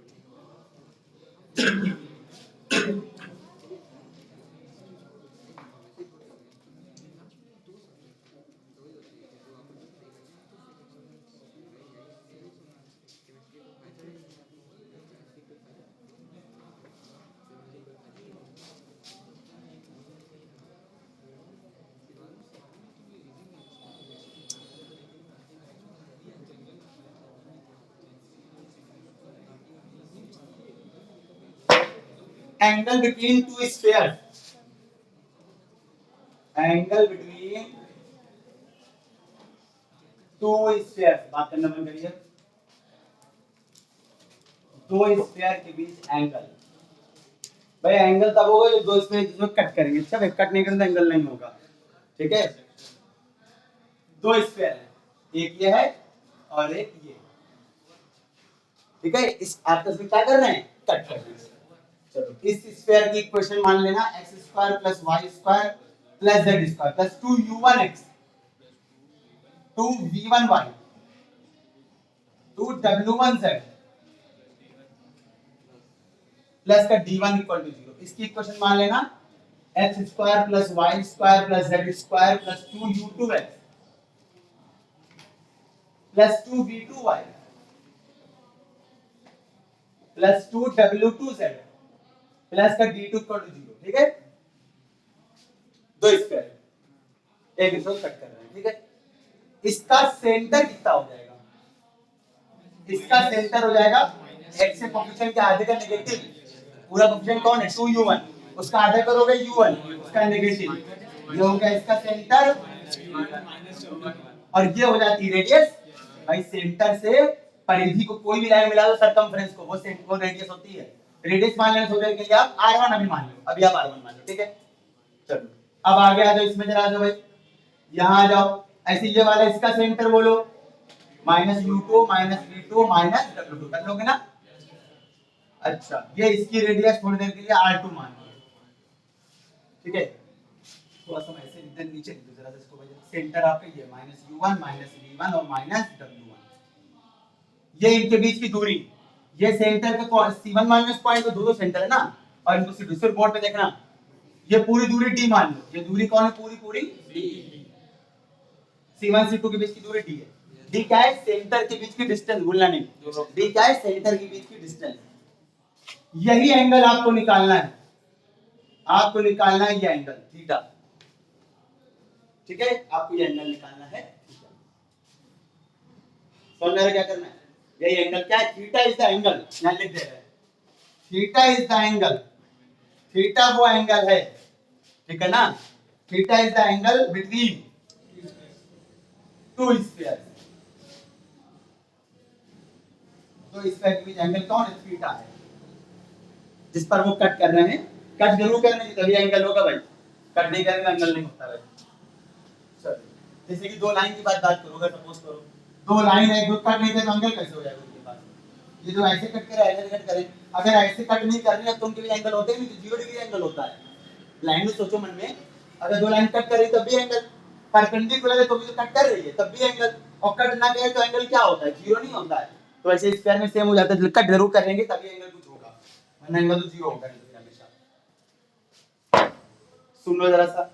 Angle between two spheres, angle between two spheres, बात करना बंद करिए। दो स्फीयर के बीच एंगल, भाई एंगल तब होगा जब दो स्फीयर जिसमें कट करेंगे, अच्छा भाई कट नहीं करेंगे तो एंगल नहीं होगा, ठीक है। दो स्फीयर है, एक ये है और एक ये, ठीक है। इस आपस में क्या कर रहे हैं, कट कर रहे हैं। चलो इस स्फीयर की इक्वेशन मान लेना x square plus y square plus z square plus 2u1x 2v1y 2w1z plus का d1 इक्वल टू 0, इसकी इक्वेशन मान लेना x square plus y square plus z square plus 2u2x plus 2v2y plus 2w2z plus का d2 equal to 0, ठीक है। दो square एक result cut कर रहे हैं, ठीक है। इसका सेंटर कितना हो जाएगा, इसका सेंटर हो जाएगा x से कोएफिशिएंट के आधे का नेगेटिव, पूरा कोएफिशिएंट कौन है 2u1, उसका आधा करोगे u1, उसका नेगेटिव, ये हो गया इसका सेंटर, और ये हो जाती है रेडियस। भाई सेंटर से परिधि को कोई भी लाइन मिला दो सरकमफ्रेंस को, वो रेडियस होती है। रेडियस मान लेना थोड़ी देर के लिए आप r1 अभी मान लो, अभी आप r1 मान लो, ठीक है। चलो अब आगे आ जाओ, इसमें जरा आ जाओ भाई, यहां आ जाओ, ऐसे ये वाला इसका सेंटर बोलो minus u2 minus v2 minus w2 कर लोगे ना। अच्छा ये इसकी रेडियस थोड़ी देर के लिए r2 मान लो, ठीक है। थोड़ा सा ऐसे इधर नीचे लिख दो जरा सा इसको भाई, सेंटर आपका ये माइनस u1 माइनस v1 और माइनस w1, ये इनके बीच की दूरी, ये सेंटर का c1 माइनस पॉइंट, तो दो सेंटर है ना, और इनको सिर्फ दूसरे बोर्ड पे देखना, ये पूरी दूरी d मान लो, ये दूरी कौन है, पूरी पूरी d, c1 c2 के बीच की दूरी d है। d क्या है, सेंटर के बीच की डिस्टेंस, भूलना नहीं, d क्या है, सेंटर के बीच की डिस्टेंस। यही एंगल आपको निकालना है, आपको निकालना है ये एंगल थीटा, ठीक है। आपको ये एंगल निकालना है थीटा, समझ में क्या करना है, यही एंगल क्या है, थीटा इज द एंगल, यहां लिख दे रहे हैं theta is the angle, theta वो एंगल है, ठीक है ना, theta is the angle between two spheres, तो स्फीयर के बीच एंगल कौन है, थीटा है, जिस पर वो कट कर रहे हैं, कट जरूर करने की तभी एंगल होगा भाई, कट नहीं करेंगे एंगल नहीं होता भाई। चलो जैसे कि दो लाइन की बात करो, अगर सपोज करो दो लाइन है, दो कट नहीं करे तो एंगल कैसे हो जाएगा उनके पास, ये जो ऐसे कट करे ऐसे कट करे, अगर ऐसे कट नहीं कर रहे हैं तो उनके भी एंगल होते हैं, नहीं तो 0 डिग्री एंगल होता है। लाइन में सोचो मन में, अगर दो लाइन कट कर रही तब भी एंगल, परपेंडिकुलर है तो भी तो कट कर रही है तब भी एंगल, और कट ना करे तो एंगल क्या होता है, 0 नहीं होता है। तो ऐसे स्क्वायर में सेम हो जाता है, कट जरूर करेंगे तभी एंगल कुछ होगा, वरना एंगल तो 0 होगा नहीं हमेशा। सुन लो जरा सा,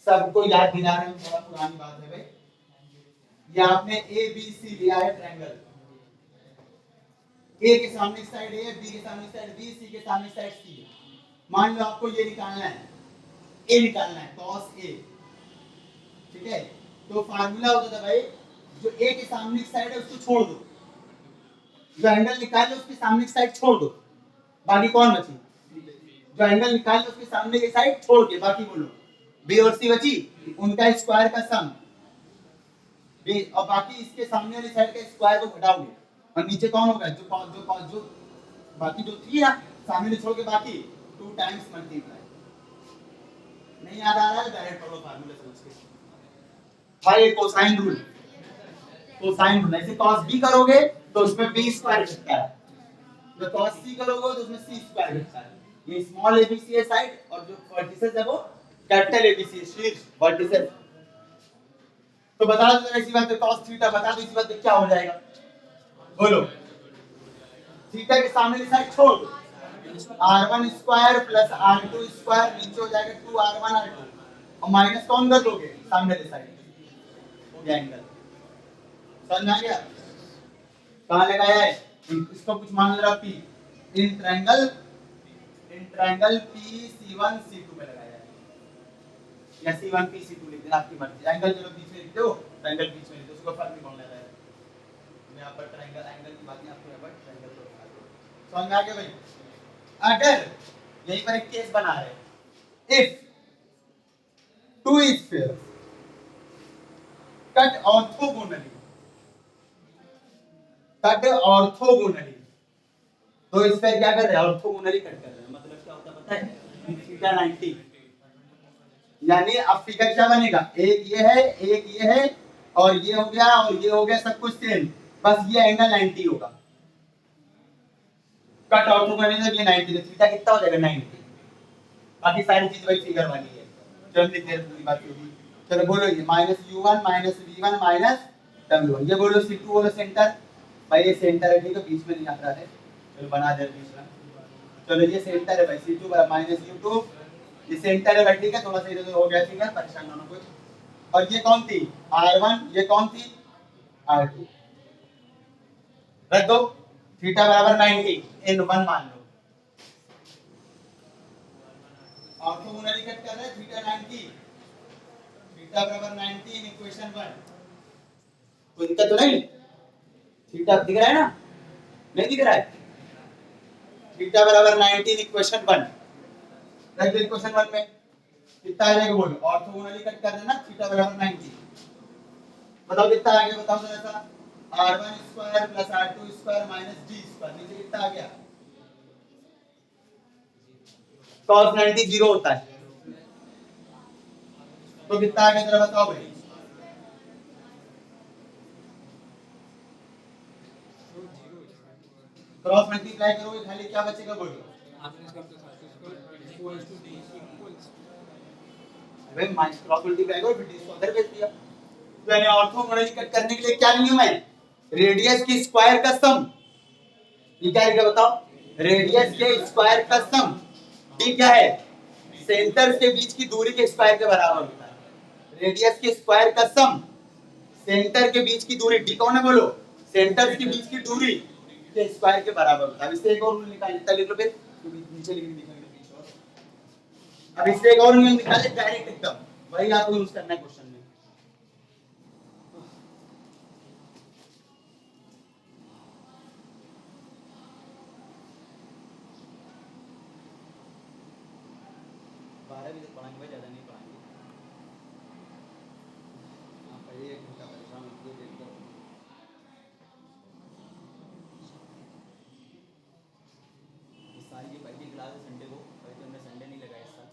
सबको याद दिला रहे हैं, थोड़ा पुरानी बात है भाई। ये आपने ए बी सी लिया है ट्रायंगल, ए के सामने साइड ए, बी के सामने साइड बी, सी के सामने साइड सी है। मान लो आपको ये निकालना है, ए निकालना है cos ए, ठीक है, तो फार्मूला होता था भाई, जो ए के सामने की साइड है उसको छोड़ दो, जो एंगल निकाल लो उसके सामने की साइड छोड़ दो, बाकी कौन बची, जो एंगल निकाल लो उसके सामने की साइड छोड़ के बाकी बोलो, बी और सी बची, उनका स्क्वायर का सम बी, और बाकी इसके सामने वाली साइड का स्क्वायर को घटाओगे, और नीचे कौन होगा, जो बाकी जो थी ना सामने छोड़ के बाकी 2 टाइम्स मल्टीप्लाई। नहीं याद आ रहा है, डायरेक्ट पढ़ो फार्मूला समझ के भाई, कोसाइन रूल, कोसाइन रूल, ऐसे cos b करोगे तो उसमें b स्क्वायर घटता है, जो cos c करोगे तो उसमें c स्क्वायर घटता है। ये स्मॉल abc है साइड, और जो वर्टिसेस है वो कैपिटल abc है, शीर्ष वर्टिसेस। तो बता दो ऐसी बात है, cos थीटा बता दो इसी बात पे क्या हो जाएगा, बोलो, थीटा के सामने की साइड छोड़ दो, r1 square plus r2 square, नीचे हो जाएगा 2r1 r2, और माइनस कौन कर दोगे, सामने वाली साइड, हो गया एंगल। समझ आ गया, कहां लगाया है, इसको कुछ मान लो p, in triangle PCI C2 में लगाया है, या C1 PC2 लिख देना, आपकी मर्जी, एंगल चलो बीच में लिख दो, ट्रायंगल बीच में लिख दो, उसको फर्क नहीं पड़ने वाला है। यहां पर ट्रायंगल एंगल की बात नहीं, आपको यहां पर ट्रायंगल को बता दो। समझ आ गया भाई, अगर यहीं पर एक केस बना रहे, if two spheres cut orthogonally, cut orthogonally, तो स्फीयर क्या कर रहे हैं, ऑर्थोगोनली कट कर रहे हैं, मतलब क्या होता है पता है, थीटा 90, यानी अब फिगर क्या बनेगा, एक ये है एक ये है, और ये हो गया और ये हो गया, सब कुछ सेम, बस ये एंगल 90 होगा, कट ऑर्थोगोनली जब ये 90, तो थीटा कितना हो जाएगा 90, बाकी सारी चीज वही फिगर वाली है, चलो लिख दे पूरी बात होगी। चलो बोलो, ये -u1 -v1 w1, ये बोलो c2, बोलो सेंटर, भाई ये सेंटर है, ठीक है, बीच में नहीं आ रहा है, चलो बना दे बीच में, चलो ये सेंटर है भाई, c2 -u2, ये सेंटर है भाई, ठीक है, थोड़ा सा इधर हो गया, ठीक है, परेशान ना हो कोई। और ये कौन थी, r1, ये कौन थी, r2, रख दो, थीटा बराबर 90 इन 1 मान लो, ऑर्थोगोनली कट कर रहे हैं, थीटा 90, थीटा बराबर 90 इन इक्वेशन 1, कोई दिक्कत तो नहीं, थीटा दिख रहा है ना, नहीं दिख रहा है, थीटा बराबर 90 इन इक्वेशन 1, रख दो इक्वेशन 1 में, कितना आ जाएगा बोलो, ऑर्थोगोनली कट कर देना, थीटा बराबर 90, बताओ कितना आ गया, बताओ जरा सा, r1 square plus r2 square minus d square, नीचे कितना आ गया, cos 90 0 होता है, तो कितना आ गया जरा बताओ भाई, क्रॉस मल्टीप्लाई करोगे खाली क्या बचेगा बोलो, अबे माइनस क्रॉस मल्टीप्लाई करो फिर d को अंदर भेज दिया, तो यानी ऑर्थोगोनली कट करने के लिए क्या नियम है, रेडियस की स्क्वायर का सम, ये क्या लिखा बताओ, रेडियस के स्क्वायर का सम, d क्या है, सेंटर के बीच की दूरी के स्क्वायर के बराबर होता है, रेडियस के स्क्वायर का सम, सेंटर के बीच की दूरी, d कौन है बोलो, सेंटर के बीच की दूरी के स्क्वायर के बराबर होता है। इससे एक और निकाल लेता, लिख लो फिर, नीचे लिख दिखाएंगे बीच और, अब इससे एक और नियम निकाले डायरेक्ट एकदम, वही आपको यूज करना है क्वेश्चन में। भी पढ़ाएंगे भाई, ज़्यादा नहीं पढ़ाएंगे। आप पढ़िए, 1 घंटा परेशान होइए, देखकर इस साल की पहली क्लास है संडे को, भाई तो हमने संडे नहीं लगाया इस साल।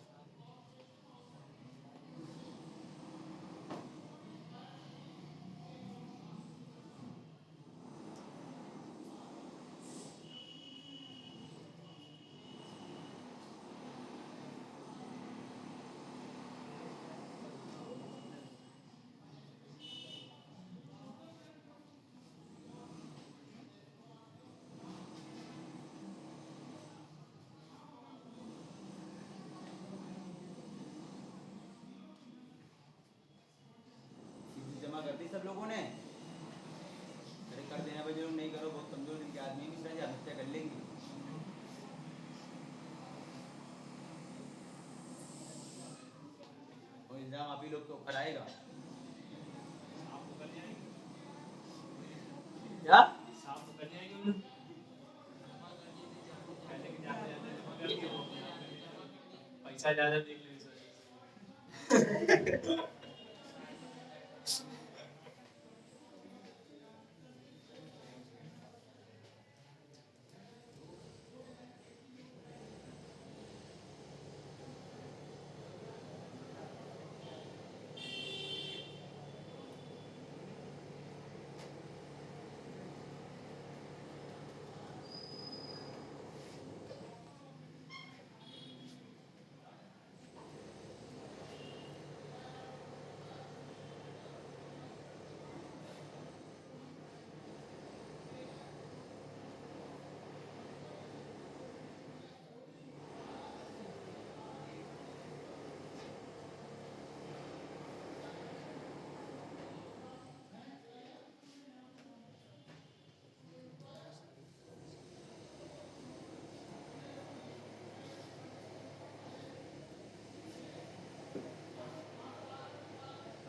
फीस जमा कर दी सब लोगों ने? अरे कर देना भाई, जो लोग नहीं करो बहुत कमजोर दिल के आदमी भी सही आत्महत्या कर लेंगे। और इंतजाम आप ही लोग तो कराएगा क्या? पैसा ज्यादा देख ले सर।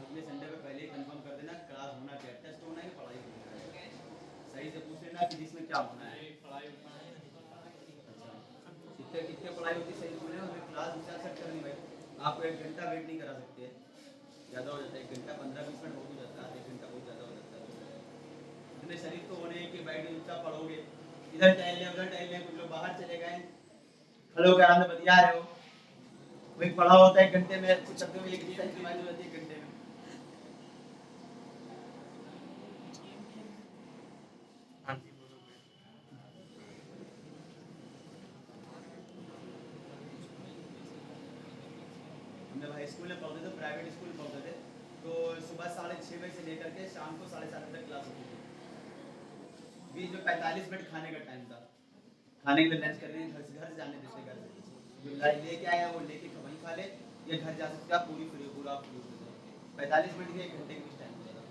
अगले संडे पे पहले ही कंफर्म कर देना क्लास होना क्या, टेस्ट होना है कि पढ़ाई होनी है। सही से पूछ लेना कि इसमें क्या होना है। अच्छा, कितने कितने पढ़ाई होती है सही से बोले, हमें क्लास विचार सेट करनी भाई। आपको 1 घंटा वेट नहीं करा सकते, ज़्यादा हो जाता है 1 घंटा, 15-20 मिनट बहुत हो जाता है, 1 घंटा बहुत ज़्यादा हो जाता है। इतने शरीफ तो होने हैं कि बैठ के चुपचाप पढ़ोगे, इधर टहल लें उधर टहल लें, कुछ लोग बाहर चले गए, खड़े होकर आराम से बतिया रहे हो। वही पढ़ा होता है 1 घंटे में, कुछ शब्दों में एक डिफरेंस रिवाइज हो जाती है 1 घंटे में। हमने भाई स्कूल में पढ़ते थे, प्राइवेट स्कूल में पढ़ते थे, तो सुबह 6:30 बजे से लेकर के शाम को 7:30 बजे तक क्लास होती थी। बीच में 45 मिनट खाने का टाइम था, खाने के लिए लंच करने घर से जाने देते, घर से जो लेके आया वो लेके वहीं खा ले, या घर जा सकते आप, पूरी फ्री, पूरा फ्री होते थे। 45 मिनट के 1 घंटे के बीच टाइम होता था,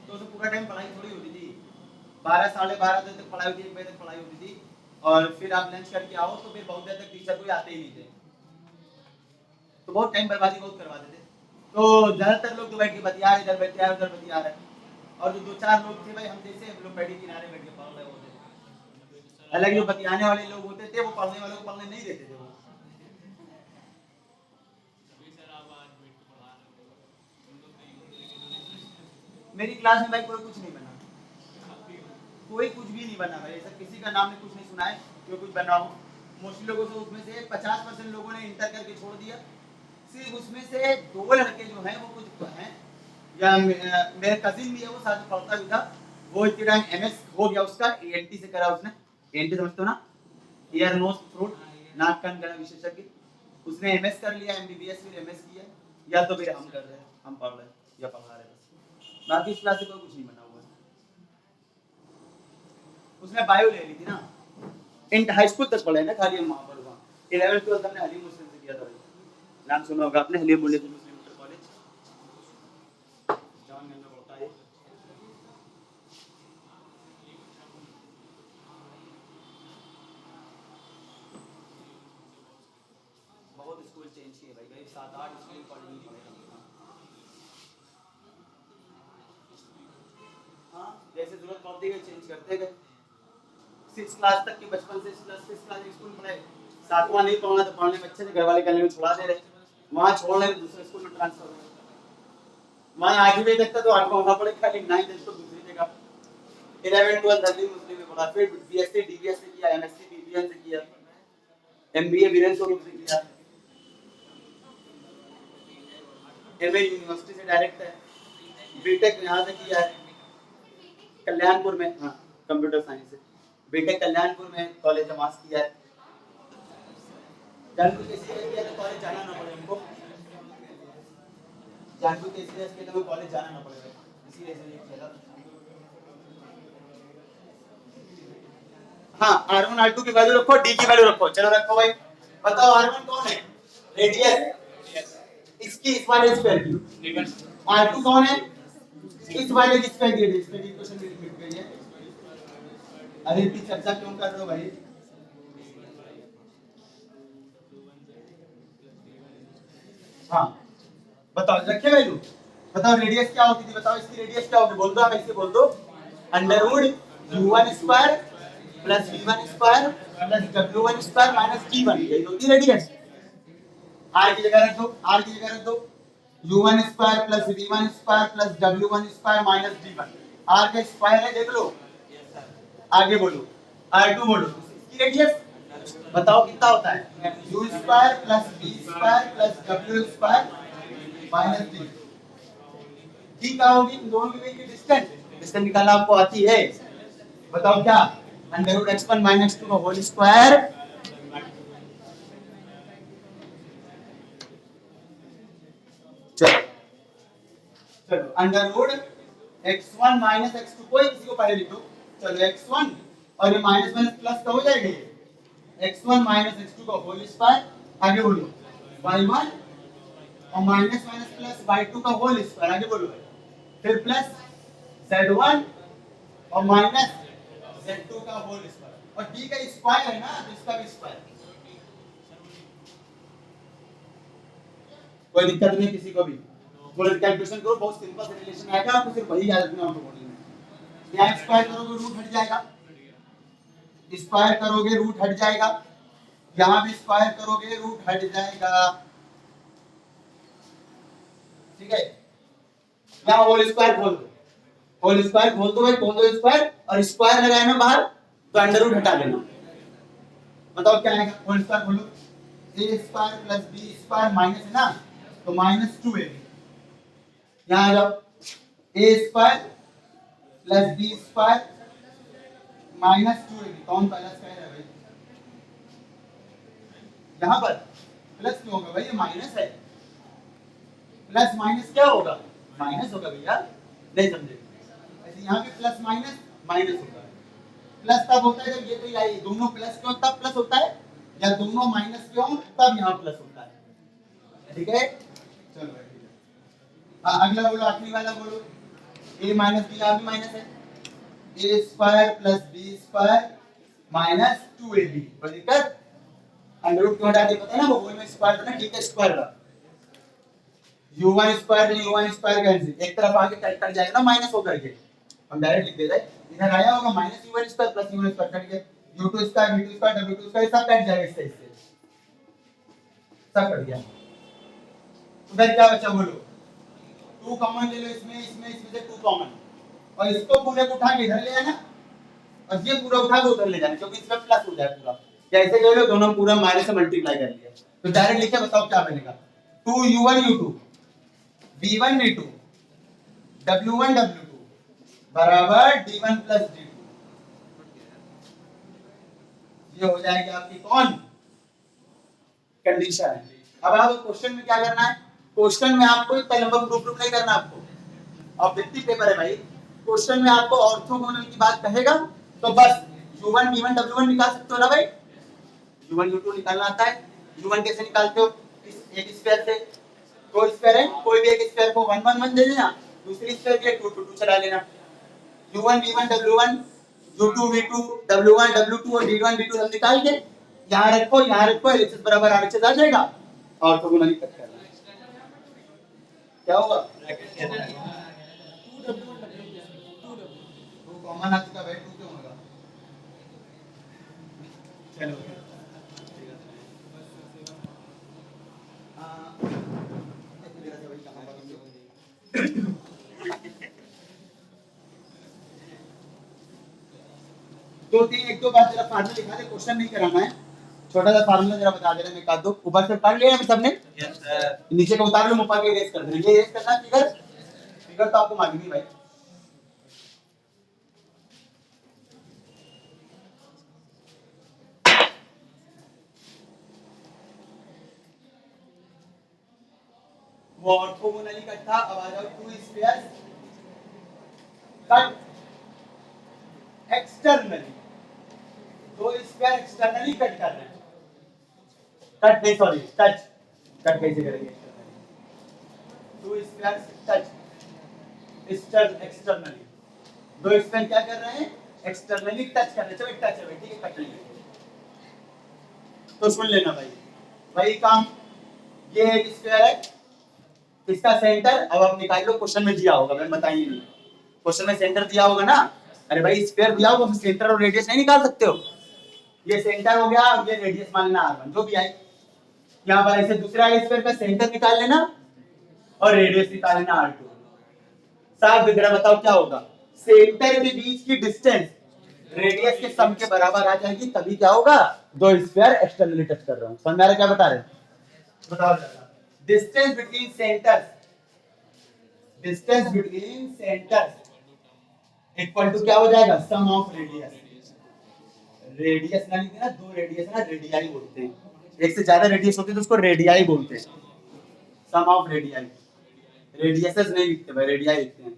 तो उसमें पूरा टाइम पढ़ाई थोड़ी होती थी। 12-12:30 बजे तक पढ़ाई होती थी, 1 बजे तक पढ़ाई होती थी, और फिर आप लंच करके आओ तो फिर बहुत देर तक टीचर कोई आते ही नहीं थे, तो बहुत टाइम बर्बादी बहुत करवाते थे। तो ज्यादातर लोग तो बैठ के बतिया रहे, इधर बतिया रहे, उधर बतिया रहे, और जो 2-4 लोग थे भाई हम जैसे, हम लोग बैठ के किनारे बैठ के पढ़ रहे होते थे। हालांकि जो बतियाने वाले लोग होते थे वो पढ़ने वालों को पढ़ने नहीं देते थे वो। मेरी क्लास में भाई कोई कुछ नहीं बना, कोई कुछ भी नहीं बना भाई, ऐसा किसी का नाम ने कुछ नहीं सुना है कि कुछ बना हो। मोस्टली लोगों से, उसमें से 50% लोगों ने इंटर करके छोड़ दिया, सिर्फ उसमें से 2 लड़के जो हैं वो कुछ हैं, या मेरे कजिन भी है, वो साथ में पढ़ता भी था, वो इतने टाइम एमएस हो गया उसका, एएनटी से करा उसने। एएनटी समझते हो ना, ईयर नोज थ्रोट नाक कान गला विशेषज्ञ, उसने एमएस कर लिया, एमबीबीएस फिर एमएस किया, या तो फिर हम कर रहे हैं, हम पढ़ रहे हैं या पढ़ा रहे हैं बस। बाकी इस क्लास से कोई कुछ नहीं बना हुआ है। उसने बायो ले ली थी ना, इंटर हाई स्कूल तक पढ़े ना खाली हम वहाँ पर, वहाँ 11th-12th हमने हलीम मुस्लिम से किया था भाई, नाम सुना होगा आपने, हलीम मुस्लिम इंटर कॉलेज जामगंज में पड़ता है। बहुत स्कूल चेंज किए भाई, भाई 7-8 स्कूल पढ़ नहीं पड़े हम। हाँ, जैसे जरूरत पड़ती गई चेंज करते गए। 6 क्लास तक के, बचपन से 6 क्लास स्कूल पढ़े, 7वां नहीं पढ़ना तो पढ़ने में अच्छे से घर वाले कहने को छुड़ा दे रहे, वहां छोड़ने दूसरे स्कूल में ट्रांसफर हो, वहां 8वीं तक था तो 8वां होना पड़ेगा, खाली 9 10 तो दूसरी जगह, 11 12 10वीं मुस्लिम में पढ़ा, फिर बीएससी डीबीएस से किया, एमएससी बीबीएन से किया, एमबीए वीरेंद्र स्वरूप से किया, एमए यूनिवर्सिटी से डायरेक्ट है, बीटेक यहाँ से किया है कल्याणपुर में, हाँ कंप्यूटर साइंस से, बीटेक कल्याणपुर में कॉलेज में मास किया है। जानबूझ के सीरियस किया तो कॉलेज जाना ना पड़े हमको, जानबूझ के सीरियस किया तो कॉलेज जाना ना पड़ेगा, इसीलिए से ये किया। हाँ R1 R2 की वैल्यू रखो, D की वैल्यू रखो, चलो रखो भाई। बताओ R1 कौन है? रेडियस, इसकी इस वाले स्क्वायर की। R2 कौन है? इस वाले की स्क्वायर की, इस पे इक्वेशन में लिख गई है। अरे इतनी चर्चा क्यों कर रहे हो भाई? हाँ बताओ, रखे वैल्यू, बताओ रेडियस क्या होती थी, बताओ इसकी रेडियस क्या होगी, बोल दो, आप ऐसे बोल दो, under root u1 square plus v1 square plus w1 square minus t1, यही होती है रेडियस। r की जगह रख दो, r की जगह रख दो, u1 square plus v1 square plus w1 square minus t1, r का स्क्वायर है, देख लो। आगे बोलो, r2 बोलो, इसकी रेडियस बताओ कितना होता है, u square plus v square plus w square minus t। t क्या होगी, इन दोनों के बीच की डिस्टेंस, डिस्टेंस निकालना आपको आती है, बताओ क्या, अंडर रूट x1 माइनस 2 का होल स्क्वायर चलो under root x1 minus x2, कोई किसी को पहले लिखो, चलो x1 और ये माइनस माइनस प्लस का हो जाएगा, ये x1 माइनस x2 का होल स्क्वायर, आगे बोलो y1 और माइनस माइनस प्लस y2 का होल स्क्वायर, आगे बोलो, फिर प्लस z1 और माइनस z2 का होल स्क्वायर, और d का स्क्वायर है ना तो इसका भी स्क्वायर, कोई दिक्कत नहीं किसी को भी, बोलो कैलकुलेशन करो, बहुत सिंपल से रिलेशन आएगा, आपको सिर्फ वही याद रखना है मॉडल में। यहाँ स्क्वायर करोगे रूट हट जाएगा, स्क्वायर करोगे रूट हट जाएगा, यहाँ भी स्क्वायर करोगे रूट हट जाएगा, ठीक है। यहाँ होल स्क्वायर खोल दो, होल स्क्वायर खोल दो भाई, खोल दो स्क्वायर, और स्क्वायर लगाए ना बाहर तो अंडर रूट हटा लेना, बताओ क्या आएगा, होल स्क्वायर खोलो, a square plus b square minus है ना, तो माइनस 2ab, यहाँ आ जाओ, a square plus b square minus 2ab, कौन पहला स्क्वायर है भाई, यहाँ पर प्लस क्यों होगा भाई, ये माइनस है, प्लस माइनस क्या होगा, माइनस होगा भैया, नहीं समझे, ऐसे यहाँ पे प्लस माइनस माइनस होगा, प्लस तब होता है जब ये तो आई दोनों प्लस क्यों तब प्लस होता है, या दोनों माइनस क्यों तब यहाँ प्लस होता है, ठीक है। चलो ठीक है, अगला बोलो, आखिरी वाला बोलो, a माइनस b, यहाँ भी माइनस है, a square plus b square minus 2ab, कोई दिक्कत, अंडर रूट क्यों हटा दिया पता है ना, वो होल में स्क्वायर था ना, ठीक है स्क्वायर का, u1 स्क्वायर नहीं u1 स्क्वायर कैंसिल, एक तरफ आगे कट जाएगा ना माइनस होकर के, हम डायरेक्ट लिख देते हैं, इधर आया होगा minus u1 square plus u1 square cut गया, u2 square v2 square w2 square सब कट जाएगा, इससे सब कट गया, उधर क्या बचा बोलो, 2 कॉमन ले लो, इसमें इसमें इसमें से 2 कॉमन, और इसको पूरे को उठा के इधर ले आना, और ये पूरा उठा के उधर ले जाना, क्योंकि इसमें प्लस हो जाए पूरा, कैसे ले लो, दोनों पूरा माइनस से मल्टीप्लाई कर लिया, तो डायरेक्ट लिखे, बताओ क्या बनेगा, 2u1 u2 v1 v2 w1 w2 बराबर d1 प्लस d2, ये हो जाएगी आपकी कौन कंडीशन है। अब आप क्वेश्चन में क्या करना है, क्वेश्चन में आपको इतना लंबा प्रूफ नहीं करना, आपको ऑब्जेक्टिव पेपर है भाई, क्वेश्चन में आपको ऑर्थोगोनल की बात कहेगा तो बस u1 v1 w1 निकाल सकते हो ना भाई, u1 u2 निकालना आता है, u1 कैसे निकालते हो, इस एक स्क्वायर से, दो स्क्वायर है, कोई भी एक स्क्वायर को 1 1 1 दे देना, दूसरी स्क्वायर के लिए 2 2 2 चला लेना, u1 v1 w1 u2 v2 w1 w2 और d1 d2 सब निकाल के यहाँ रखो, एलएचएस बराबर आरएचएस आ जाएगा, ऑर्थोगोनल कट करना, क्या होगा, कॉमन आ चुका भाई, 2 क्यों होगा, चलो ठीक है। दो तीन एक दो बार जरा फार्मूला लिखा दे, क्वेश्चन नहीं कराना है, छोटा सा फार्मूला जरा बता देना, मैं काट दो। ऊपर से पढ़ लिया सबने? नीचे का उतार लो, ऊपर के इरेज कर देना। ये इरेज करना फिगर, फिगर तो आपको मालूम ही भाई। वो ऑर्थोगोनली कट था, अब आ जाओ टू स्फीयर्स कट एक्सटर्नली, दो स्फीयर एक्सटर्नली कट कर रहे हैं, कट नहीं सॉरी टच, कट कैसे करेंगे? टू स्फीयर्स टच एक्सटर्नली, दो स्फीयर क्या कर रहे हैं? एक्सटर्नली टच कर रहे हैं। चलो टच है भाई, ठीक है, कट लेंगे। तो सुन लेना भाई, वही काम, ये एक स्फीयर है, इसका सेंटर अब आप निकाल लो, क्वेश्चन में दिया होगा, मैं बताइए नहीं, क्वेश्चन में सेंटर दिया होगा ना। अरे भाई स्फीयर दिया होगा, सेंटर और रेडियस नहीं निकाल सकते हो? ये सेंटर हो गया, ये रेडियस मान लेना r1, जो भी आए। यहाँ पर ऐसे दूसरा स्फीयर का सेंटर निकाल लेना और रेडियस निकाल लेना r2। साफ दिख रहा, बताओ क्या होगा? सेंटर के बीच की डिस्टेंस रेडियस के सम के बराबर आ जाएगी, तभी क्या होगा? दो स्फीयर एक्सटर्नली टच कर रहा हूं। समझ आ रहा क्या बता रहे? बताओ जरा। Distance between centres, distance between centres equal to क्या हो जाएगा? सम ऑफ रेडियस। रेडियस ना लिखे ना, दो रेडियस ना रेडियाई बोलते हैं, एक से ज्यादा रेडियस होती है तो उसको रेडियाई बोलते हैं। सम ऑफ रेडियाई, रेडियसेस नहीं लिखते भाई, रेडियाई लिखते हैं।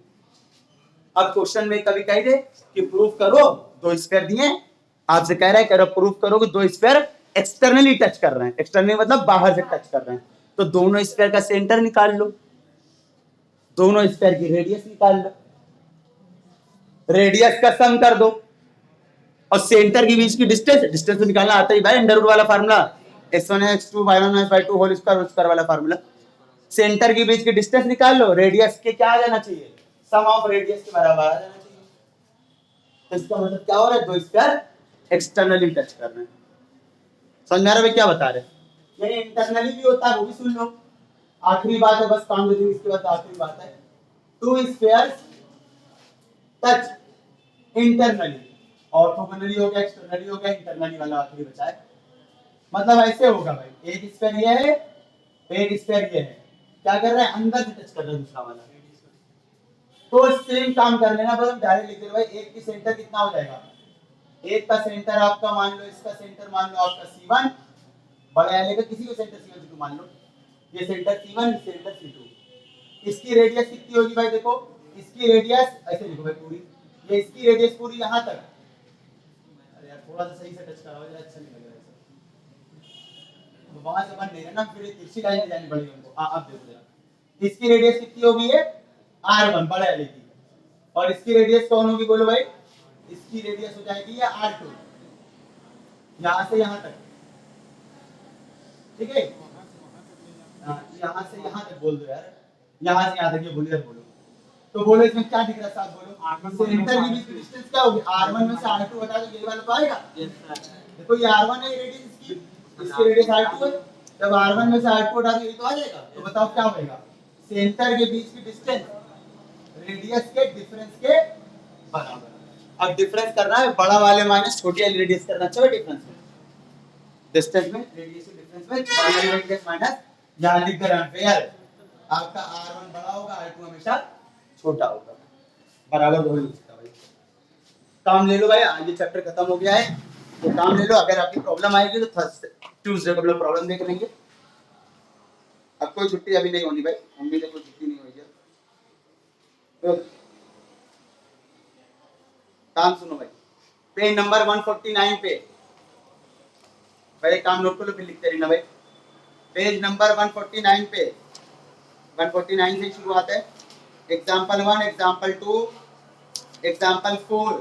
अब क्वेश्चन में कभी कह दे कि प्रूफ करो, दो स्फीयर दिए, आपसे कह रहा है करो प्रूफ करो कि दो स्फीयर एक्सटर्नली टच कर रहे हैं, एक्सटर्नली मतलब बाहर से टच कर रहे हैं, तो दोनों स्फीयर का सेंटर निकाल लो, दोनों स्फीयर की रेडियस निकाल लो, रेडियस का सम कर दो, और सेंटर के बीच की डिस्टेंस, डिस्टेंस तो निकालना आता ही भाई, अंडर रूट वाला formula, x1 x2 y1 y2 whole square वाला फार्मूला। सेंटर के बीच की डिस्टेंस निकाल लो, रेडियस के क्या आ जाना चाहिए? सम ऑफ रेडियस के बराबर आ जाना चाहिए। तो इसका मतलब क्या हो रहा है? दो स्फीयर एक्सटर्नली टच कर रहे हैं। समझ में आ रहा है क्या बता रहे हैं? ये इंटरनली भी होता है, वो भी सुन लो। आखिरी बात है, बस काम दे दी, इसके बाद आखिरी बात है, to spheres touch internally, orthogonally हो गया, एक्सटर्नली हो गया, इंटरनली वाला आखिरी बचा है। मतलब ऐसे होगा भाई, एक स्फीयर ये है, एक स्फीयर ये है, क्या कर रहा है? अंदर से टच कर रहा है दूसरा वाला, तो सेम काम कर लेना, बस हम डायरेक्ट लिख दे भाई, एक की सेंटर कितना हो जाएगा? एक का सेंटर आपका मान लो, इसका सेंटर मान लो आपका C1, बड़ा एल का किसी को सेंटर C1 C2 मान लो, ये सेंटर C1, सेंटर C2, इसकी रेडियस कितनी होगी भाई? देखो इसकी रेडियस ऐसे लिखो भाई पूरी, ये इसकी रेडियस पूरी यहां तक। अरे यार थोड़ा सा सही से टच कराओ यार, अच्छा नहीं लग रहा है, तो वहां से बन नहीं रहा ना, फिर तिरछी लाइन जानी पड़ेगी हमको। अब देखो जरा, इसकी रेडियस कितनी होगी? ये r1 बड़ा एल की, और इसकी रेडियस कौन होगी बोलो भाई? इसकी रेडियस हो जाएगी ये r2, यहां से यहां तक, ठीक है? यहां से यहां तक बोल दो यार, यहां से यहां तक, ये बोलिए बोलो, तो बोलो इसमें क्या दिख रहा है साहब? बोलो सेंटर के बीच की डिस्टेंस क्या होगी? r1 में से r2 हटा दो, ये वाला तो आएगा। देखो ये r1 है, रेडियस इसकी रेडियस r2 है, जब r1 में से r2 हटा दो, ये तो आ जाएगा। तो बताओ क्या होगा? सेंटर के बीच की डिस्टेंस रेडियस के डिफरेंस के बराबर। अब डिफरेंस करना है, बड़ा वाले माइनस छोटी वाली रेडियस करना चाहिए डिफरेंस में, डिस्टेंस में, रेडियस के डिफरेंस में बड़ा वाली रेडियस माइनस, यहां लिख कर फेयर, आपका r1 बड़ा होगा, r2 हमेशा छोटा होगा, बराबर हो ही नहीं सकता भाई। काम ले लो भाई, आज ये चैप्टर खत्म हो गया है, तो काम ले लो। अगर आपकी प्रॉब्लम आएगी तो थर्सडे ट्यूसडे को हम लोग प्रॉब्लम देख लेंगे। अब कोई छुट्टी अभी नहीं होनी भाई, मम्मी से कोई छुट्टी नहीं हुई है। तो काम सुनो भाई, पेज नंबर 149 पे, पहले काम नोट कर लो फिर लिखते रहना भाई। पेज नंबर 149 पे, 149 से शुरुआत है। एग्जाम्पल 1, एग्जाम्पल 2, एग्जाम्पल 4,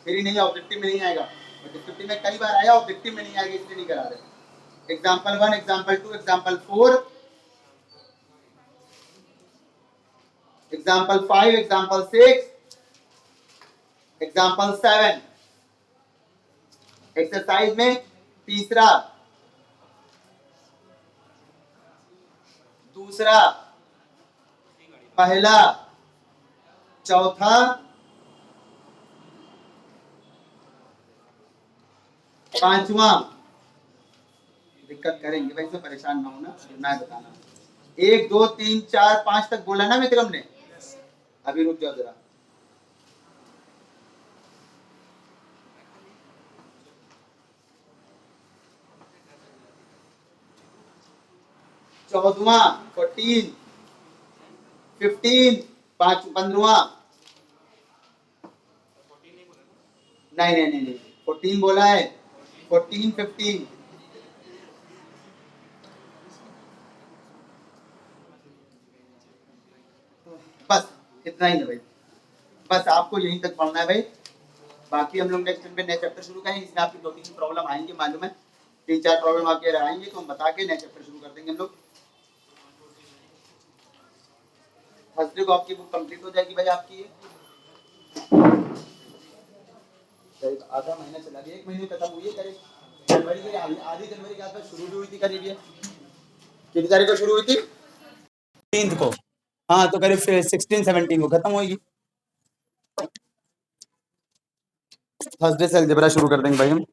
फिर ही नहीं, ऑब्जेक्टिव में नहीं आएगा, डिस्क्रिप्टिव में कई बार आया, ऑब्जेक्टिव में नहीं आएगा, इसलिए नहीं करा रहे। Example 1, example 2, example 4, example 5, example 6, example 7। Exercise में तीसरा, दूसरा पहला, चौथा, पांचवा। दिक्कत करेंगे भाई, इसमें परेशान ना होना, ना बताना। 1 2 3 4 5 तक बोला ना विक्रम ने? अभी रुक जाओ जरा। चौदवा, 14, 15, 15वां। नहीं नहीं नहीं नहीं, 14 बोला है, 14 15। बस इतना ही है भाई, बस आपको यहीं तक पढ़ना है भाई। बाकी हम लोग नेक्स्ट पे नए चैप्टर शुरू करेंगे। इसमें आपकी 2-3 प्रॉब्लम आएंगी, मालूम है, 3-4 प्रॉब्लम आपके आएंगे, तो हम बता के नए चैप्टर शुरू कर देंगे हम लोग। थर्सडे को आपकी बुक कंप्लीट हो जाएगी भाई आपकी ये। आधा महीना चला गया, 1 महीने खत्म हुई है करीब। जनवरी के आधी जनवरी के आसपास शुरू भी हुई थी करीब ये। कितनी तारीख को शुरू हुई थी? 15 को। हाँ तो करीब 16-17 को खत्म होगी। थर्सडे से अलजेब्रा शुरू कर देंगे भाई हम।